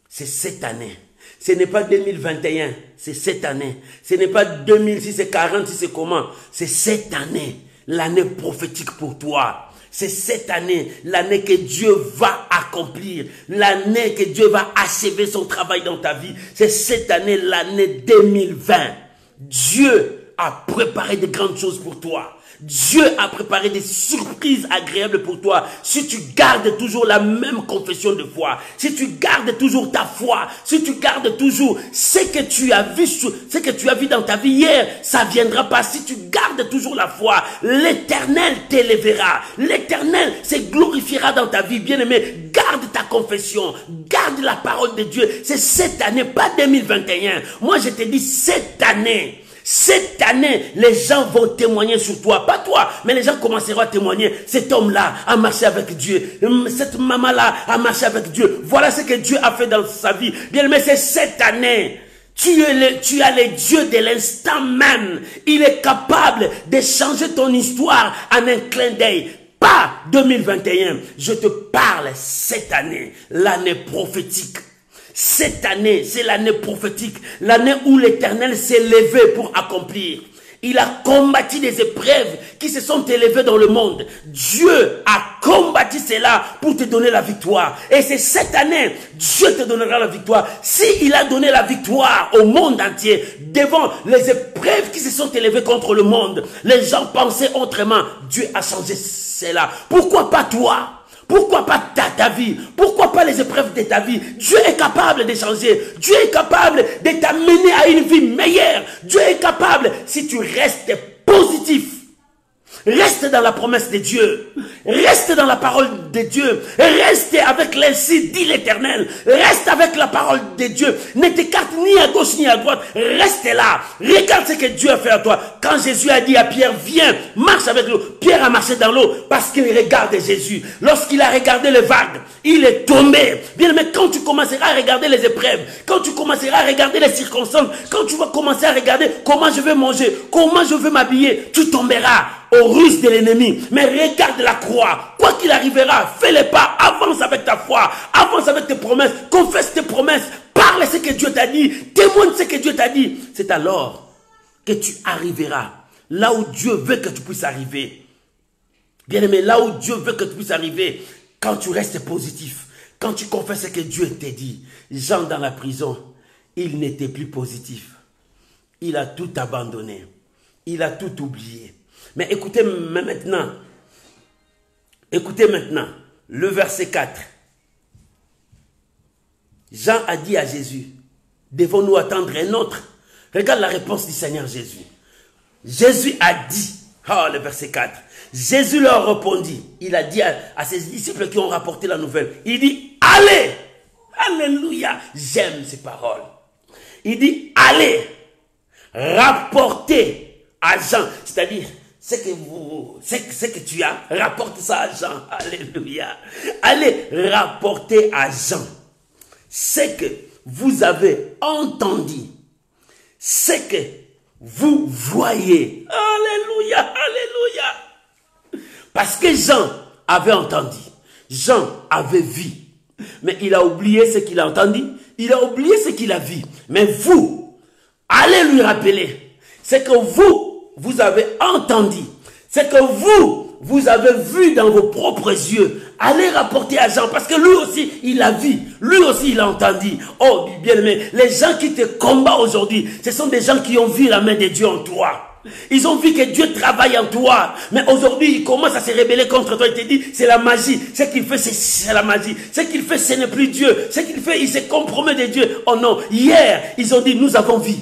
C'est cette année. Ce n'est pas 2021. C'est cette année. Ce n'est pas 2000, si c'est 40, si c'est comment. C'est cette année. L'année prophétique pour toi. C'est cette année, l'année que Dieu va accomplir, l'année que Dieu va achever son travail dans ta vie. C'est cette année, l'année 2020. Dieu a préparé de grandes choses pour toi. Dieu a préparé des surprises agréables pour toi. Si tu gardes toujours la même confession de foi, si tu gardes toujours ta foi, si tu gardes toujours ce que tu as vu dans ta vie hier, ça viendra pas. Si tu gardes toujours la foi, l'Éternel t'élèvera. L'Éternel se glorifiera dans ta vie. Bien-aimé, garde ta confession, garde la parole de Dieu. C'est cette année, pas 2021. Moi, je te dis cette année. Cette année, les gens vont témoigner sur toi. Pas toi, mais les gens commenceront à témoigner. Cet homme-là a marché avec Dieu. Cette maman-là a marché avec Dieu. Voilà ce que Dieu a fait dans sa vie. Bien aimé, c'est cette année. Tu as le Dieu de l'instant même. Il est capable de changer ton histoire en un clin d'œil. Pas 2021. Je te parle cette année, l'année prophétique. Cette année, c'est l'année prophétique, l'année où l'Éternel s'est levé pour accomplir. Il a combattu des épreuves qui se sont élevées dans le monde. Dieu a combattu cela pour te donner la victoire. Et c'est cette année, Dieu te donnera la victoire. S'il a donné la victoire au monde entier, devant les épreuves qui se sont élevées contre le monde, les gens pensaient autrement. Dieu a changé cela. Pourquoi pas toi? Pourquoi pas ta vie? Pourquoi pas les épreuves de ta vie? Dieu est capable de changer. Dieu est capable de t'amener à une vie meilleure. Dieu est capable si tu restes positif. Reste dans la promesse de Dieu. Reste dans la parole de Dieu. Reste avec l'ainsi dit l'Éternel. Reste avec la parole de Dieu. Ne t'écarte ni à gauche ni à droite. Reste là. Regarde ce que Dieu a fait à toi. Quand Jésus a dit à Pierre, viens, marche avec l'eau. Pierre a marché dans l'eau parce qu'il regarde Jésus. Lorsqu'il a regardé les vagues, il est tombé. Bien, mais quand tu commenceras à regarder les épreuves, quand tu commenceras à regarder les circonstances, quand tu vas commencer à regarder comment je vais manger, comment je vais m'habiller, tu tomberas aux ruses de l'ennemi. Mais regarde la croix. Quoi qu'il arrivera, fais les pas. Avance avec ta foi. Avance avec tes promesses. Confesse tes promesses. Parle ce que Dieu t'a dit. Témoigne ce que Dieu t'a dit. C'est alors que tu arriveras là où Dieu veut que tu puisses arriver. Bien-aimé, là où Dieu veut que tu puisses arriver, quand tu restes positif, quand tu confesses ce que Dieu t'a dit. Jean dans la prison, il n'était plus positif. Il a tout abandonné. Il a tout oublié. Mais écoutez maintenant, le verset 4. Jean a dit à Jésus, devons-nous attendre un autre? Regarde la réponse du Seigneur Jésus. Jésus a dit, le verset 4, Jésus leur répondit, il a dit à ses disciples qui ont rapporté la nouvelle, il dit, allez, alléluia, j'aime ces paroles. Il dit, allez, rapportez à Jean, c'est-à-dire, ce que tu as, rapporte ça à Jean, alléluia. Allez, rapporter à Jean ce que vous avez entendu, ce que vous voyez. Alléluia, alléluia. Parce que Jean avait entendu, Jean avait vu, mais il a oublié ce qu'il a entendu, il a oublié ce qu'il a vu. Mais vous, allez lui rappeler ce que vous avez entendu, ce que vous avez vu dans vos propres yeux. Allez rapporter à Jean, parce que lui aussi, il a vu, lui aussi, il a entendu. Oh, bien-aimé, les gens qui te combattent aujourd'hui, ce sont des gens qui ont vu la main de Dieu en toi. Ils ont vu que Dieu travaille en toi. Mais aujourd'hui, ils commencent à se rebeller contre toi. Il te dit, c'est la magie. Ce qu'il fait, c'est la magie. Ce qu'il fait, ce n'est plus Dieu. Ce qu'il fait, il se compromet de Dieu. Oh non, hier, ils ont dit, nous avons vu.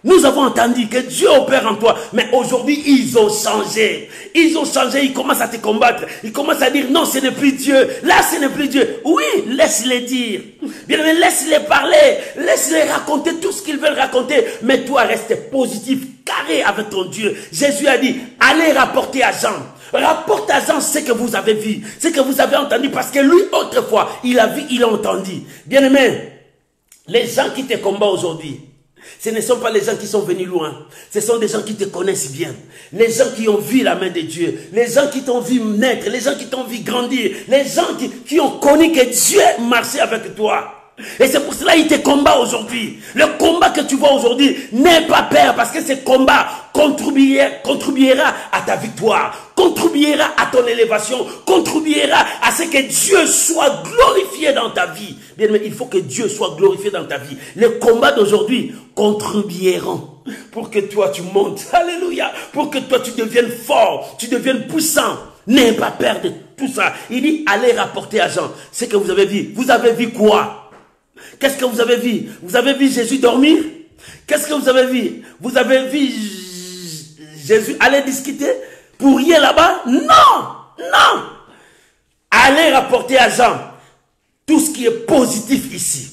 Nous avons entendu que Dieu opère en toi. Mais aujourd'hui, ils ont changé. Ils ont changé, ils commencent à te combattre. Ils commencent à dire, non, ce n'est plus Dieu. Là, ce n'est plus Dieu. Oui, laisse-les dire. Bien, mais laisse-les parler. Laisse-les raconter tout ce qu'ils veulent raconter. Mais toi, reste positif, carré avec ton Dieu. Jésus a dit, allez rapporter à Jean. Rapporte à Jean ce que vous avez vu, ce que vous avez entendu. Parce que lui, autrefois, il a vu, il a entendu. Bien aimé, les gens qui te combattent aujourd'hui, ce ne sont pas les gens qui sont venus loin. Ce sont des gens qui te connaissent bien. Les gens qui ont vu la main de Dieu. Les gens qui t'ont vu naître. Les gens qui t'ont vu grandir. Les gens qui ont connu que Dieu marchait avec toi. Et c'est pour cela qu'il te combat aujourd'hui. Le combat que tu vois aujourd'hui, n'aie pas peur, parce que ce combat contribuera à ta victoire, contribuera à ton élévation, contribuera à ce que Dieu soit glorifié dans ta vie. Bien, mais il faut que Dieu soit glorifié dans ta vie. Les combats d'aujourd'hui contribueront pour que toi tu montes, alléluia, pour que toi tu deviennes fort, tu deviennes puissant. N'aie pas peur de tout ça. Il dit, allez rapporter à Jean ce que vous avez vu. Vous avez vu quoi? Qu'est-ce que vous avez vu? Vous avez vu Jésus dormir? Qu'est-ce que vous avez vu? Vous avez vu Jésus aller discuter pour rien là-bas? Non! Non! Allez rapporter à Jean tout ce qui est positif ici.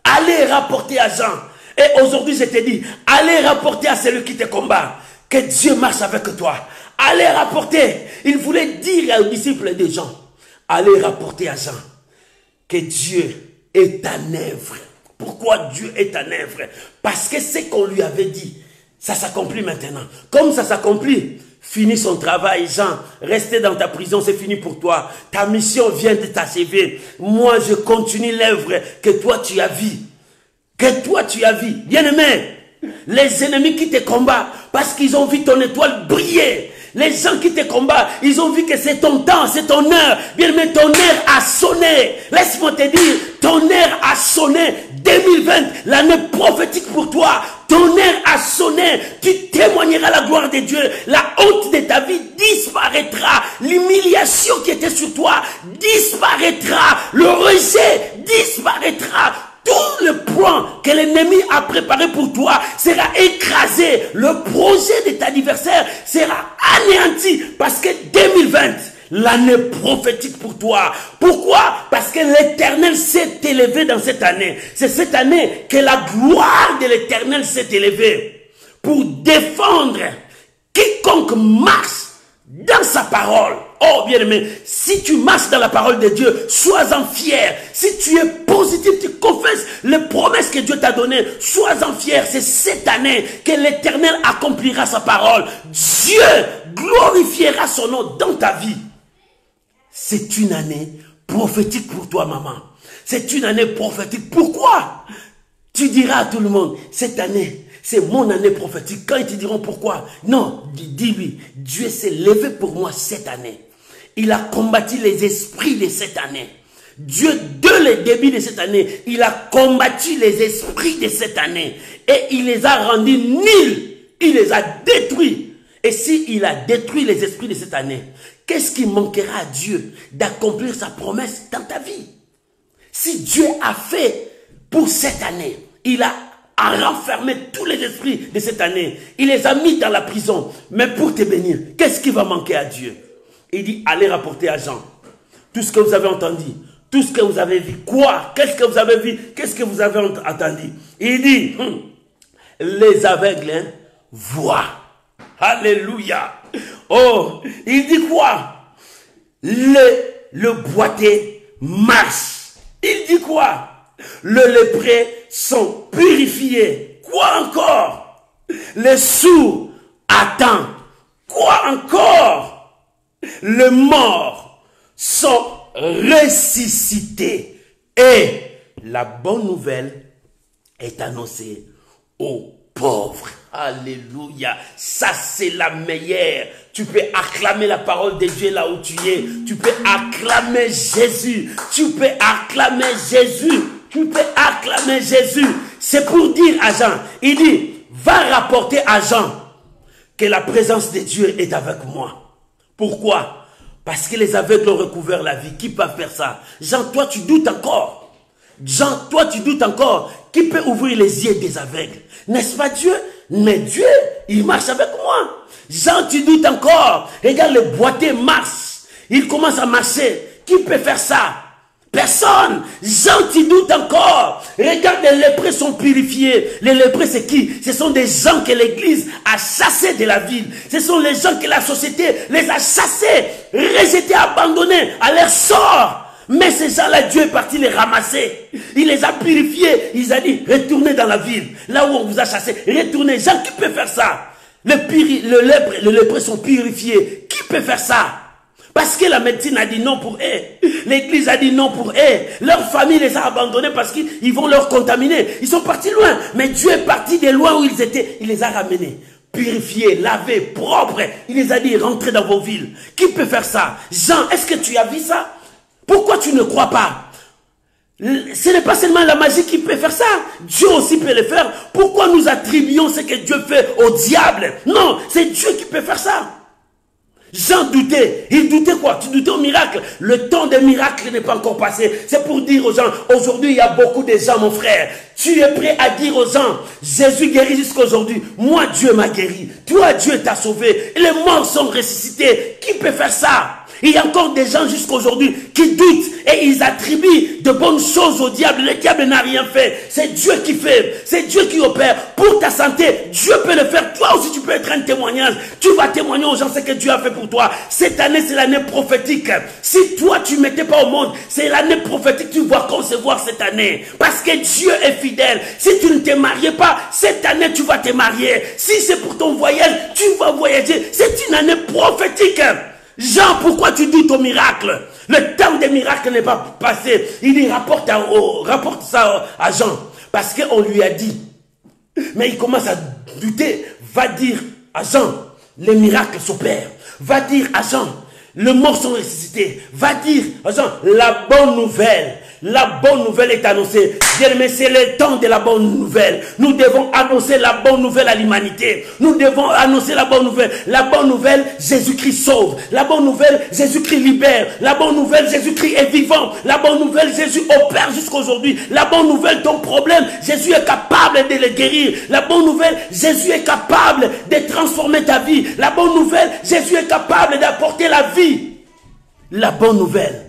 Allez rapporter à Jean. Et aujourd'hui, je te dis, allez rapporter à celui qui te combat que Dieu marche avec toi. Allez rapporter. Il voulait dire aux disciples de Jean, allez rapporter à Jean que Dieu est en œuvre. Pourquoi Dieu est en œuvre? Parce que ce qu'on lui avait dit, ça s'accomplit maintenant. Comme ça s'accomplit, finis son travail, Jean. Rester dans ta prison, c'est fini pour toi. Ta mission vient de t'achever. Moi, je continue l'œuvre que toi tu as vue. Que toi tu as vu. Bien-aimé, les ennemis qui te combattent, parce qu'ils ont vu ton étoile briller. Les gens qui te combattent, ils ont vu que c'est ton temps, c'est ton heure. Bien, mais ton heure a sonné. Laisse-moi te dire, ton heure a sonné. 2020, l'année prophétique pour toi. Ton heure a sonné. Tu témoigneras la gloire de Dieu. La honte de ta vie disparaîtra. L'humiliation qui était sur toi disparaîtra. Le rejet disparaîtra. Tout le plan que l'ennemi a préparé pour toi sera écrasé. Le projet de ton adversaire sera anéanti. Parce que 2020, l'année prophétique pour toi. Pourquoi? Parce que l'Éternel s'est élevé dans cette année. C'est cette année que la gloire de l'Éternel s'est élevée pour défendre quiconque marche dans sa parole. Oh bien-aimé, si tu marches dans la parole de Dieu, sois-en fier. Si tu es positif, tu confesses les promesses que Dieu t'a données, sois-en fier. C'est cette année que l'Éternel accomplira sa parole. Dieu glorifiera son nom dans ta vie. C'est une année prophétique pour toi, maman. C'est une année prophétique. Pourquoi? Tu diras à tout le monde, cette année, C'est mon année prophétique. Quand ils te diront pourquoi, non, dis-lui, Dieu s'est levé pour moi cette année. Il a combattu les esprits de cette année. Dieu, dès le début de cette année, il a combattu les esprits de cette année. Et il les a rendus nuls. Il les a détruits. Et s'il a détruit les esprits de cette année, qu'est-ce qui manquera à Dieu d'accomplir sa promesse dans ta vie? Si Dieu a fait pour cette année, il a renfermé tous les esprits de cette année. Il les a mis dans la prison. Mais pour te bénir, qu'est-ce qui va manquer à Dieu? Il dit, allez rapporter à Jean tout ce que vous avez entendu, tout ce que vous avez vu. Quoi? Qu'est-ce que vous avez vu? Qu'est-ce que vous avez entendu? Il dit, les aveugles voient. Alléluia. Oh, il dit quoi? Le boiteux marche. Il dit quoi? Le lépreux sont purifiés. Quoi encore? Les sourds attendent. Quoi encore? Les morts sont ressuscités. Et la bonne nouvelle est annoncée aux pauvres. Alléluia. Ça, c'est la meilleure. Tu peux acclamer la parole de Dieu là où tu es. Tu peux acclamer Jésus. Tu peux acclamer Jésus. Tu peux acclamer Jésus. C'est pour dire à Jean, il dit, va rapporter à Jean que la présence de Dieu est avec moi. Pourquoi? Parce que les aveugles ont recouvert la vie. Qui peut faire ça? Jean, toi, tu doutes encore. Jean, toi, tu doutes encore. Qui peut ouvrir les yeux des aveugles? N'est-ce pas Dieu? Mais Dieu, il marche avec moi. Jean, tu doutes encore. Regarde, le boiteux marche. Il commence à marcher. Qui peut faire ça? Personne. Jean, tu doutes encore. Regarde, les lépreux sont purifiés. Les lépreux, c'est qui? Ce sont des gens que l'Église a chassés de la ville. Ce sont les gens que la société les a chassés, rejetés, abandonnés à leur sort. Mais ces gens-là, Dieu est parti les ramasser. Il les a purifiés. Il a dit, retournez dans la ville. Là où on vous a chassé, retournez. Jean, qui peut faire ça? Le lépreux sont purifiés. Qui peut faire ça? Parce que la médecine a dit non pour eux. L'église a dit non pour eux. Leur famille les a abandonnés parce qu'ils vont leur contaminer. Ils sont partis loin. Mais Dieu est parti de loin où ils étaient. Il les a ramenés. Purifiés, lavés, propres. Il les a dit, rentrez dans vos villes. Qui peut faire ça? Jean, est-ce que tu as vu ça? Pourquoi tu ne crois pas? Ce n'est pas seulement la magie qui peut faire ça. Dieu aussi peut le faire. Pourquoi nous attribuons ce que Dieu fait au diable? Non, c'est Dieu qui peut faire ça. Jean doutait. Il doutait quoi? Tu doutais au miracle. Le temps des miracles n'est pas encore passé. C'est pour dire aux gens, aujourd'hui il y a beaucoup de gens, mon frère. Tu es prêt à dire aux gens, Jésus guérit jusqu'à aujourd'hui. Moi, Dieu m'a guéri. Toi, Dieu t'a sauvé. Les morts sont ressuscités. Qui peut faire ça? Il y a encore des gens jusqu'à aujourd'hui qui doutent et ils attribuent de bonnes choses au diable. Le diable n'a rien fait. C'est Dieu qui fait. C'est Dieu qui opère. Pour ta santé, Dieu peut le faire. Toi aussi, tu peux être un témoignage. Tu vas témoigner aux gens ce que Dieu a fait pour toi. Cette année, c'est l'année prophétique. Si toi, tu ne mettais pas au monde, c'est l'année prophétique que tu vas concevoir cette année. Parce que Dieu est fidèle. Si tu ne t'es marié pas, cette année, tu vas te marier. Si c'est pour ton voyage, tu vas voyager. C'est une année prophétique. Jean, pourquoi tu doutes au miracle? Le temps des miracles n'est pas passé. Il dit, rapporte ça à Jean. Parce qu'on lui a dit. Mais il commence à douter. Va dire à Jean, les miracles s'opèrent. Va dire à Jean, les morts sont ressuscités. Va dire à Jean, la bonne nouvelle. La bonne nouvelle est annoncée. Mais c'est le temps de la bonne nouvelle. Nous devons annoncer la bonne nouvelle à l'humanité. Nous devons annoncer la bonne nouvelle. La bonne nouvelle, Jésus-Christ sauve. La bonne nouvelle, Jésus-Christ libère. La bonne nouvelle, Jésus-Christ est vivant. La bonne nouvelle, Jésus opère jusqu'à aujourd'hui. La bonne nouvelle, ton problème, Jésus est capable de le guérir. La bonne nouvelle, Jésus est capable de transformer ta vie. La bonne nouvelle, Jésus est capable d'apporter la vie. La bonne nouvelle.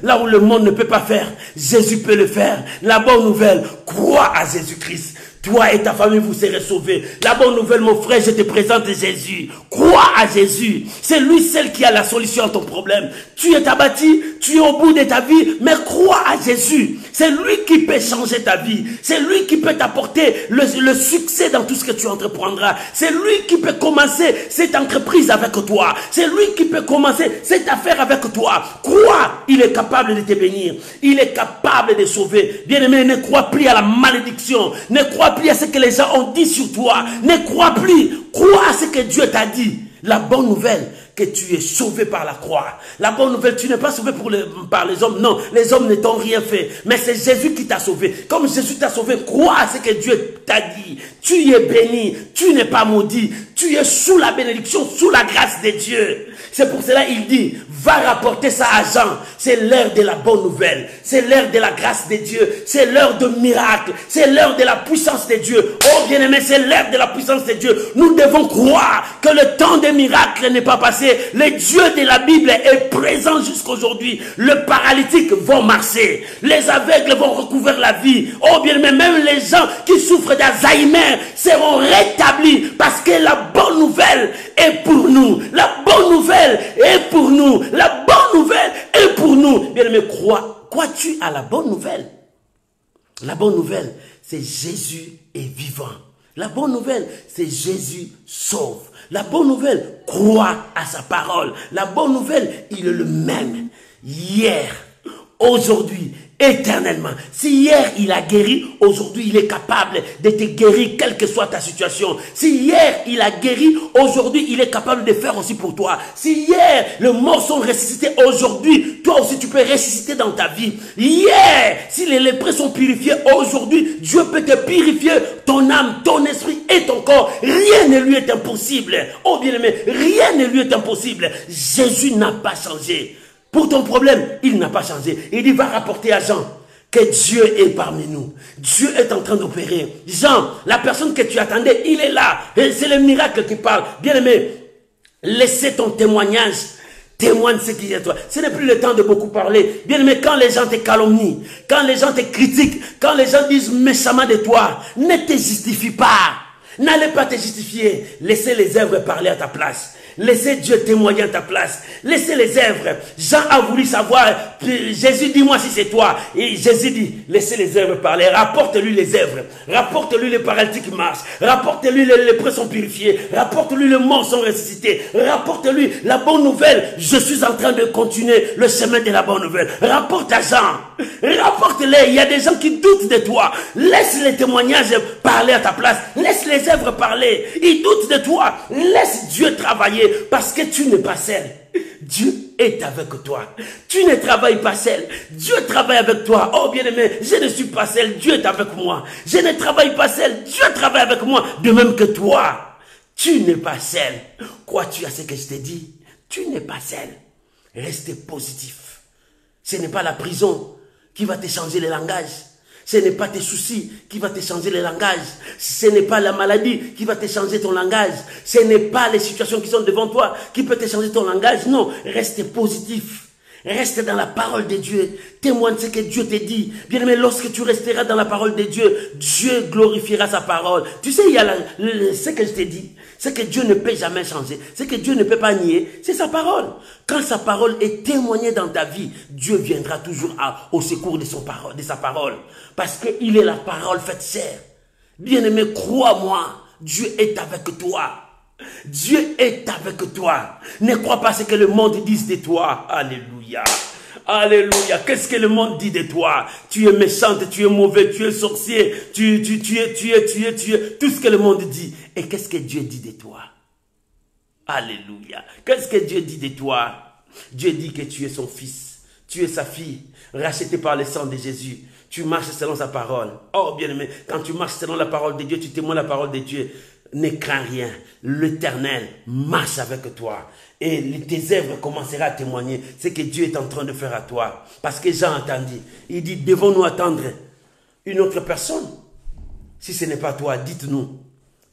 Là où le monde ne peut pas faire, Jésus peut le faire. La bonne nouvelle, crois à Jésus-Christ. Toi et ta famille, vous serez sauvés. La bonne nouvelle, mon frère, je te présente Jésus. Crois à Jésus. C'est lui seul qui a la solution à ton problème. Tu es abattu, tu es au bout de ta vie, mais crois à Jésus. C'est lui qui peut changer ta vie. C'est lui qui peut t'apporter le succès dans tout ce que tu entreprendras. C'est lui qui peut commencer cette entreprise avec toi. C'est lui qui peut commencer cette affaire avec toi. Crois, il est capable de te bénir. Il est capable de sauver. Bien-aimé, ne crois plus à la malédiction. Ne crois plus à ce que les gens ont dit sur toi. Ne crois plus. Crois à ce que Dieu t'a dit. La bonne nouvelle, que tu es sauvé par la croix. La bonne nouvelle, tu n'es pas sauvé par les hommes. Non, les hommes ne t'ont rien fait. Mais c'est Jésus qui t'a sauvé. Comme Jésus t'a sauvé, crois à ce que Dieu t'a dit. Tu es béni. Tu n'es pas maudit. Tu es sous la bénédiction, sous la grâce de Dieu. C'est pour cela qu'il dit, va rapporter ça à Jean. C'est l'heure de la bonne nouvelle. C'est l'heure de la grâce de Dieu. C'est l'heure de miracle. C'est l'heure de la puissance de Dieu. Oh bien-aimé, c'est l'heure de la puissance de Dieu. Nous devons croire que le temps des miracles n'est pas passé. Le Dieu de la Bible est présent jusqu'aujourd'hui. Le paralytique vont marcher. Les aveugles vont recouvrir la vie. Oh bien-aimé, même les gens qui souffrent d'Alzheimer seront rétablis parce que la bonne nouvelle est pour nous. La bonne nouvelle est pour nous. La bonne nouvelle est pour nous. Bien-aimé, crois-tu à la bonne nouvelle? La bonne nouvelle, c'est Jésus est vivant. La bonne nouvelle, c'est Jésus sauve. La bonne nouvelle, crois à sa parole. La bonne nouvelle, il est le même hier, aujourd'hui, éternellement. Si hier il a guéri, aujourd'hui il est capable de te guérir quelle que soit ta situation. Si hier il a guéri, aujourd'hui il est capable de faire aussi pour toi. Si hier les morts sont ressuscités, aujourd'hui toi aussi tu peux ressusciter dans ta vie. Hier, si les lépreux sont purifiés, aujourd'hui Dieu peut te purifier ton âme, ton esprit et ton corps. Rien ne lui est impossible. Oh bien-aimé, rien ne lui est impossible. Jésus n'a pas changé. Pour ton problème, il n'a pas changé. Il dit, va rapporter à Jean que Dieu est parmi nous. Dieu est en train d'opérer. Jean, la personne que tu attendais, il est là. C'est le miracle qui parle. Bien-aimé, laissez ton témoignage. Témoigne ce qui est toi. Ce n'est plus le temps de beaucoup parler. Bien-aimé, quand les gens te calomnient, quand les gens te critiquent, quand les gens disent méchamment de toi, ne te justifie pas. N'allez pas te justifier. Laissez les œuvres parler à ta place. Laissez Dieu témoigner à ta place. Laissez les œuvres. Jean a voulu savoir. Jésus, dis-moi si c'est toi. Et Jésus dit, laissez les œuvres parler. Rapporte-lui les œuvres. Rapporte-lui les paralytiques qui marchent. Rapporte-lui les lépreux sont purifiés. Rapporte-lui les morts sont ressuscités. Rapporte-lui la bonne nouvelle. Je suis en train de continuer le chemin de la bonne nouvelle. Rapporte à Jean. Rapporte-les. Il y a des gens qui doutent de toi. Laisse les témoignages parler à ta place. Laisse les œuvres parler. Ils doutent de toi. Laisse Dieu travailler. Parce que tu n'es pas seul. Dieu est avec toi. Tu ne travailles pas seul. Dieu travaille avec toi. Oh bien-aimé, je ne suis pas seul. Dieu est avec moi. Je ne travaille pas seul. Dieu travaille avec moi. De même que toi. Tu n'es pas seul. Crois-tu à ce que je t'ai dit? Tu n'es pas seul. Reste positif. Ce n'est pas la prison qui va te changer le langage. Ce n'est pas tes soucis qui va te changer le langage. Ce n'est pas la maladie qui va te changer ton langage. Ce n'est pas les situations qui sont devant toi qui peuvent te changer ton langage. Non, reste positif. Reste dans la parole de Dieu. Témoigne ce que Dieu te dit. Bien aimé, lorsque tu resteras dans la parole de Dieu, Dieu glorifiera sa parole. Tu sais, il y a ce que je t'ai dit. Ce que Dieu ne peut jamais changer. Ce que Dieu ne peut pas nier, c'est sa parole. Quand sa parole est témoignée dans ta vie, Dieu viendra toujours au secours de sa parole. Parce qu'il est la parole faite chair. Bien aimé, crois-moi, Dieu est avec toi. Dieu est avec toi. Ne crois pas ce que le monde dit de toi. Alléluia. Alléluia. Qu'est-ce que le monde dit de toi? Tu es méchante, tu es mauvais, tu es sorcier, tu es tout ce que le monde dit. Et qu'est-ce que Dieu dit de toi? Alléluia. Qu'est-ce que Dieu dit de toi? Dieu dit que tu es son fils, tu es sa fille, rachetée par le sang de Jésus. Tu marches selon sa parole. Oh bien-aimé, quand tu marches selon la parole de Dieu, tu témoignes la parole de Dieu. Ne crains rien. L'Éternel marche avec toi. Et tes œuvres commenceront à témoigner ce que Dieu est en train de faire à toi. Parce que Jean a entendu. Il dit, devons-nous attendre une autre personne? Si ce n'est pas toi, dites-nous.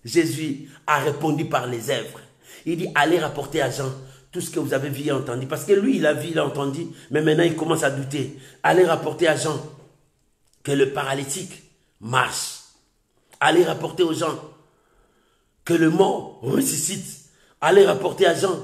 Jésus a répondu par les œuvres. Il dit, allez rapporter à Jean tout ce que vous avez vu et entendu. Parce que lui, il a vu, il a entendu. Mais maintenant, il commence à douter. Allez rapporter à Jean que le paralytique marche. Allez rapporter aux gens que le mort ressuscite. Allez rapporter à Jean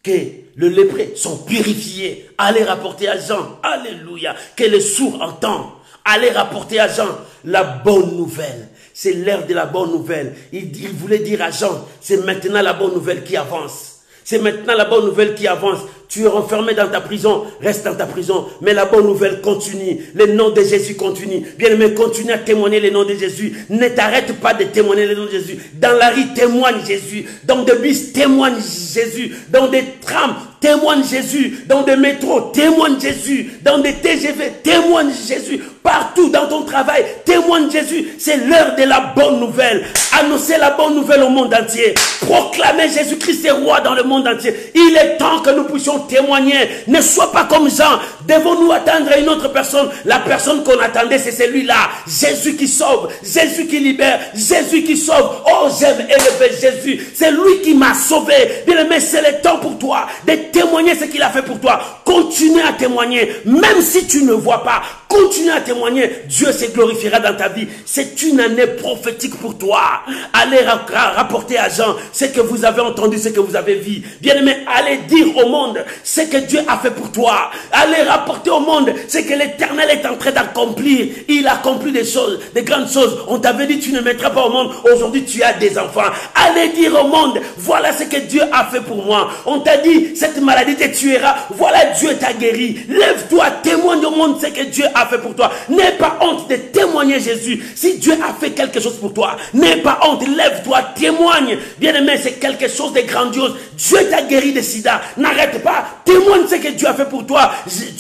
Que le lépreux sont purifiés. Allez rapporter à Jean. Alléluia. Que les sourds entendent. Allez rapporter à Jean la bonne nouvelle. C'est l'heure de la bonne nouvelle. Il voulait dire à Jean, c'est maintenant la bonne nouvelle qui avance. C'est maintenant la bonne nouvelle qui avance. Tu es renfermé dans ta prison, reste dans ta prison. Mais la bonne nouvelle continue. Le nom de Jésus continue. Bien-aimé, continue à témoigner le nom de Jésus. Ne t'arrête pas de témoigner le nom de Jésus. Dans la rue, témoigne Jésus. Dans des bus, témoigne Jésus. Dans des trams, témoigne Jésus. Dans des métros, témoigne Jésus. Dans des TGV, témoigne Jésus. Partout dans ton travail, témoigne Jésus. C'est l'heure de la bonne nouvelle. Annoncer la bonne nouvelle au monde entier. Proclamer Jésus-Christ est roi dans le monde entier. Il est temps que nous puissions témoigner. Ne sois pas comme Jean. Devons-nous attendre une autre personne? La personne qu'on attendait, c'est celui-là. Jésus qui sauve, Jésus qui libère, Jésus qui sauve. Oh, j'aime élever Jésus. C'est lui qui m'a sauvé. Bien-aimé, c'est le temps pour toi de témoigner ce qu'il a fait pour toi. Continue à témoigner. Même si tu ne vois pas, continue à témoigner. Dieu se glorifiera dans ta vie. C'est une année prophétique pour toi. Allez rapporter à Jean ce que vous avez entendu, ce que vous avez vu. Bien-aimé, allez dire au monde ce que Dieu a fait pour toi. Allez rapporter au monde ce que l'Éternel est en train d'accomplir. Il accomplit des choses, des grandes choses. On t'avait dit tu ne mettras pas au monde. Aujourd'hui tu as des enfants. Allez dire au monde, voilà ce que Dieu a fait pour moi. On t'a dit cette maladie te tuera. Voilà, Dieu t'a guéri. Lève-toi, témoigne au monde ce que Dieu a fait pour toi. N'aie pas honte de témoigner Jésus. Si Dieu a fait quelque chose pour toi, n'aie pas honte, lève-toi, témoigne. Bien-aimé, c'est quelque chose de grandiose. Dieu t'a guéri de sida. N'arrête pas, témoigne ce que Dieu a fait pour toi.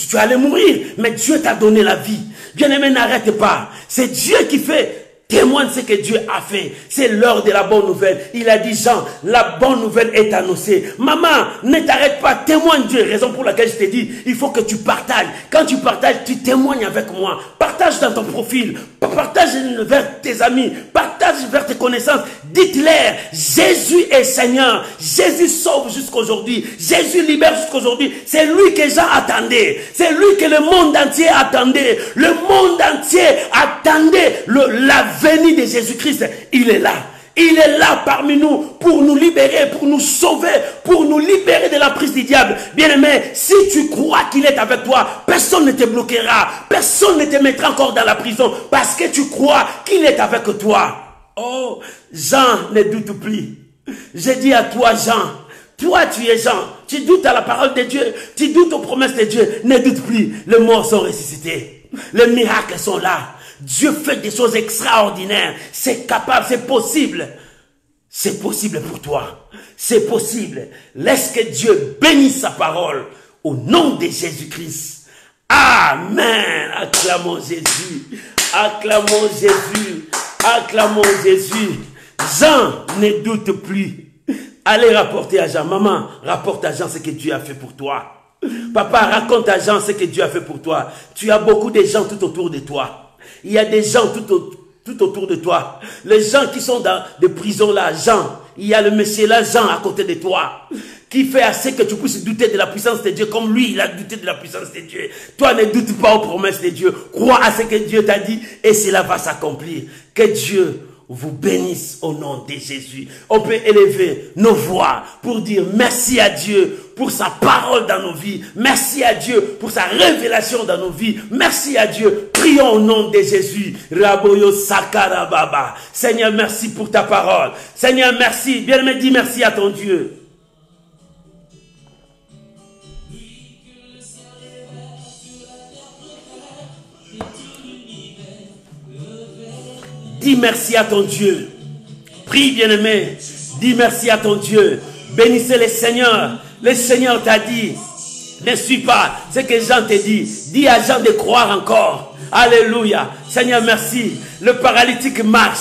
Tu allais mourir, mais Dieu t'a donné la vie. Bien-aimé, n'arrête pas. C'est Dieu qui fait. Témoigne ce que Dieu a fait. C'est l'heure de la bonne nouvelle. Il a dit, Jean, la bonne nouvelle est annoncée. Maman, ne t'arrête pas. Témoigne Dieu. Raison pour laquelle je t'ai dit, il faut que tu partages. Quand tu partages, tu témoignes avec moi. Partage dans ton profil. Partage vers tes amis. Partage vers tes connaissances. Dites-leur, Jésus est Seigneur. Jésus sauve jusqu'aujourd'hui. Jésus libère jusqu'aujourd'hui. C'est lui que Jean attendait. C'est lui que le monde entier attendait. Le monde entier attendait la venue de Jésus-Christ. Il est là. Il est là parmi nous pour nous libérer, pour nous sauver, pour nous libérer de la prise du diable. Bien-aimé, si tu crois qu'il est avec toi, personne ne te bloquera. Personne ne te mettra encore dans la prison parce que tu crois qu'il est avec toi. Oh, Jean, ne doute plus. Je dis à toi, Jean, toi tu es Jean, tu doutes à la parole de Dieu, tu doutes aux promesses de Dieu, ne doute plus. Les morts sont ressuscités. Les miracles sont là. Dieu fait des choses extraordinaires. C'est capable, c'est possible. C'est possible pour toi. C'est possible. Laisse que Dieu bénisse sa parole au nom de Jésus-Christ. Amen. Acclamons Jésus. Acclamons Jésus. Acclamons Jésus. Jean ne doute plus. Allez rapporter à Jean. Maman, rapporte à Jean ce que Dieu a fait pour toi. Papa, raconte à Jean ce que Dieu a fait pour toi. Tu as beaucoup de gens tout autour de toi. Il y a des gens tout autour de toi. Les gens qui sont dans des prisons là, Jean. Il y a le monsieur là, Jean, à côté de toi. Qui fait assez que tu puisses douter de la puissance de Dieu comme lui, il a douté de la puissance de Dieu. Toi, ne doute pas aux promesses de Dieu. Crois à ce que Dieu t'a dit et cela va s'accomplir. Que Dieu vous bénisse au nom de Jésus. On peut élever nos voix pour dire merci à Dieu pour sa parole dans nos vies. Merci à Dieu pour sa révélation dans nos vies. Merci à Dieu. Prions au nom de Jésus. Raboyo Sakarababa. Seigneur, merci pour ta parole. Seigneur, merci. Bien-aimé, dis merci à ton Dieu. Dis merci à ton Dieu. Prie, bien-aimé. Dis merci à ton Dieu. Bénissez le Seigneur. Le Seigneur t'a dit, ne suis pas ce que Jean te dit. Dis à Jean de croire encore. Alléluia. Seigneur, merci. Le paralytique marche.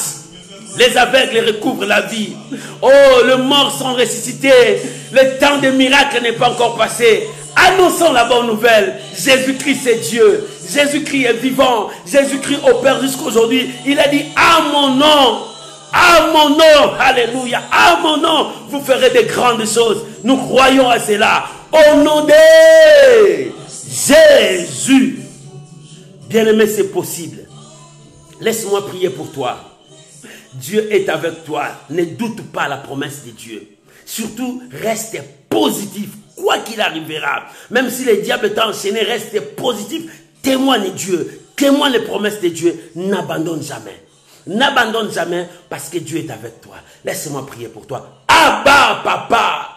Les aveugles recouvrent la vie. Oh, les morts sont ressuscités. Le temps des miracles n'est pas encore passé. Annonçons la bonne nouvelle. Jésus-Christ est Dieu. Jésus-Christ est vivant. Jésus-Christ opère jusqu'aujourd'hui. Il a dit, à mon nom, alléluia, à mon nom, vous ferez de grandes choses. Nous croyons à cela. Au nom de Jésus. Bien-aimé, c'est possible. Laisse-moi prier pour toi. Dieu est avec toi. Ne doute pas la promesse de Dieu. Surtout, reste positif. quoi qu'il arrivera, même si le diable t'a enchaîné, reste positif, témoigne Dieu, témoigne les promesses de Dieu, n'abandonne jamais. N'abandonne jamais parce que Dieu est avec toi. Laisse-moi prier pour toi. Abba, papa,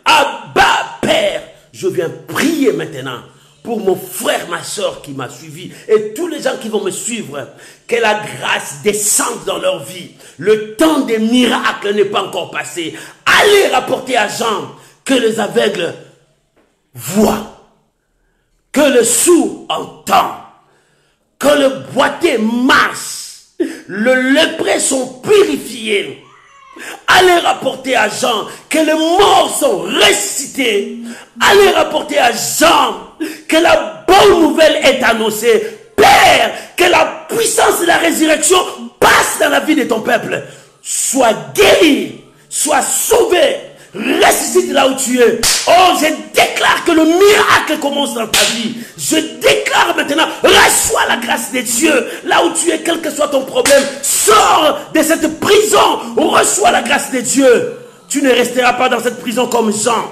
Abba, Père, je viens prier maintenant pour mon frère, ma soeur qui m'a suivi et tous les gens qui vont me suivre, que la grâce descende dans leur vie. Le temps des miracles n'est pas encore passé. Allez rapporter à Jean que les aveugles voient, que le sourd entend, que le boiteux marche, le lépreux sont purifiés. Allez rapporter à Jean que les morts sont ressuscités. Allez rapporter à Jean que la bonne nouvelle est annoncée. Père, que la puissance de la résurrection passe dans la vie de ton peuple. Sois guéri, sois sauvé, ressuscite là où tu es. Oh, je déclare que le miracle commence dans ta vie. Je déclare maintenant, reçois la grâce de Dieu. Là où tu es, quel que soit ton problème, sors de cette prison, reçois la grâce de Dieu. Tu ne resteras pas dans cette prison comme Jean.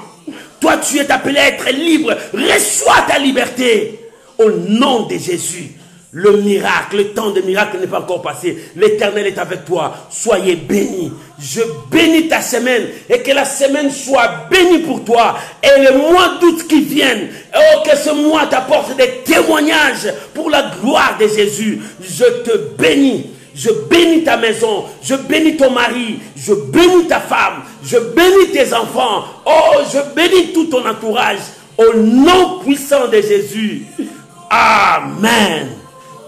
Toi, tu es appelé à être libre. Reçois ta liberté. Au nom de Jésus. Le miracle, le temps de miracle n'est pas encore passé. L'Éternel est avec toi. Soyez bénis. Je bénis ta semaine et que la semaine soit bénie pour toi. Et les mois d'août qui viennent, oh, que ce mois t'apporte des témoignages pour la gloire de Jésus. Je te bénis. Je bénis ta maison. Je bénis ton mari. Je bénis ta femme. Je bénis tes enfants. Oh, je bénis tout ton entourage. Au nom puissant de Jésus. Amen.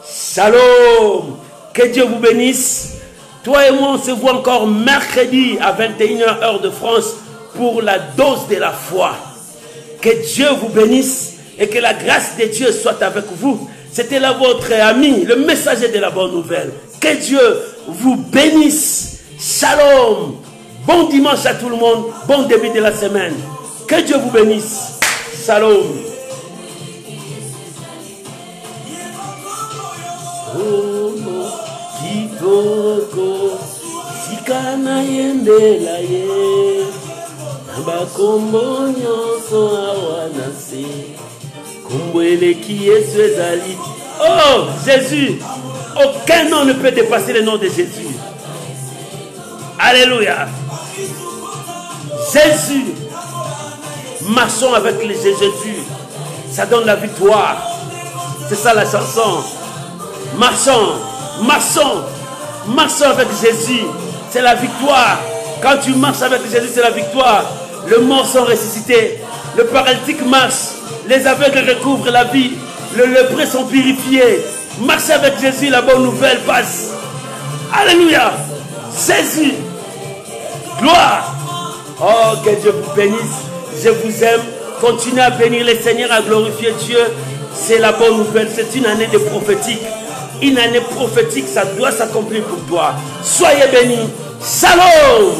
Shalom. Que Dieu vous bénisse. Toi et moi, on se voit encore mercredi à 21h heure de France pour la dose de la foi. Que Dieu vous bénisse et que la grâce de Dieu soit avec vous. C'était là votre ami, le messager de la bonne nouvelle. Que Dieu vous bénisse. Shalom. Bon dimanche à tout le monde. Bon début de la semaine. Que Dieu vous bénisse. Shalom. Kitoko sikana yendela ye nabakombo nyonso awanase kumbweleki Yesu ezali. Oh Jésus, aucun nom ne peut dépasser le nom de Jésus. Alléluia. Jésus, marchons avec Jésus, ça donne la victoire. C'est ça la chanson. Marchons, marchons, marchons avec Jésus, c'est la victoire. Quand tu marches avec Jésus, c'est la victoire. Les morts sont ressuscités, le paralytique marche, les aveugles recouvrent la vie, les lépreux sont purifiés. Marchez avec Jésus, la bonne nouvelle passe. Alléluia. Jésus, gloire. Oh, que Dieu vous bénisse. Je vous aime. Continuez à bénir le Seigneur, à glorifier Dieu. C'est la bonne nouvelle. C'est une année de prophétique. Une année prophétique, ça doit s'accomplir pour toi. Soyez bénis. Shalom.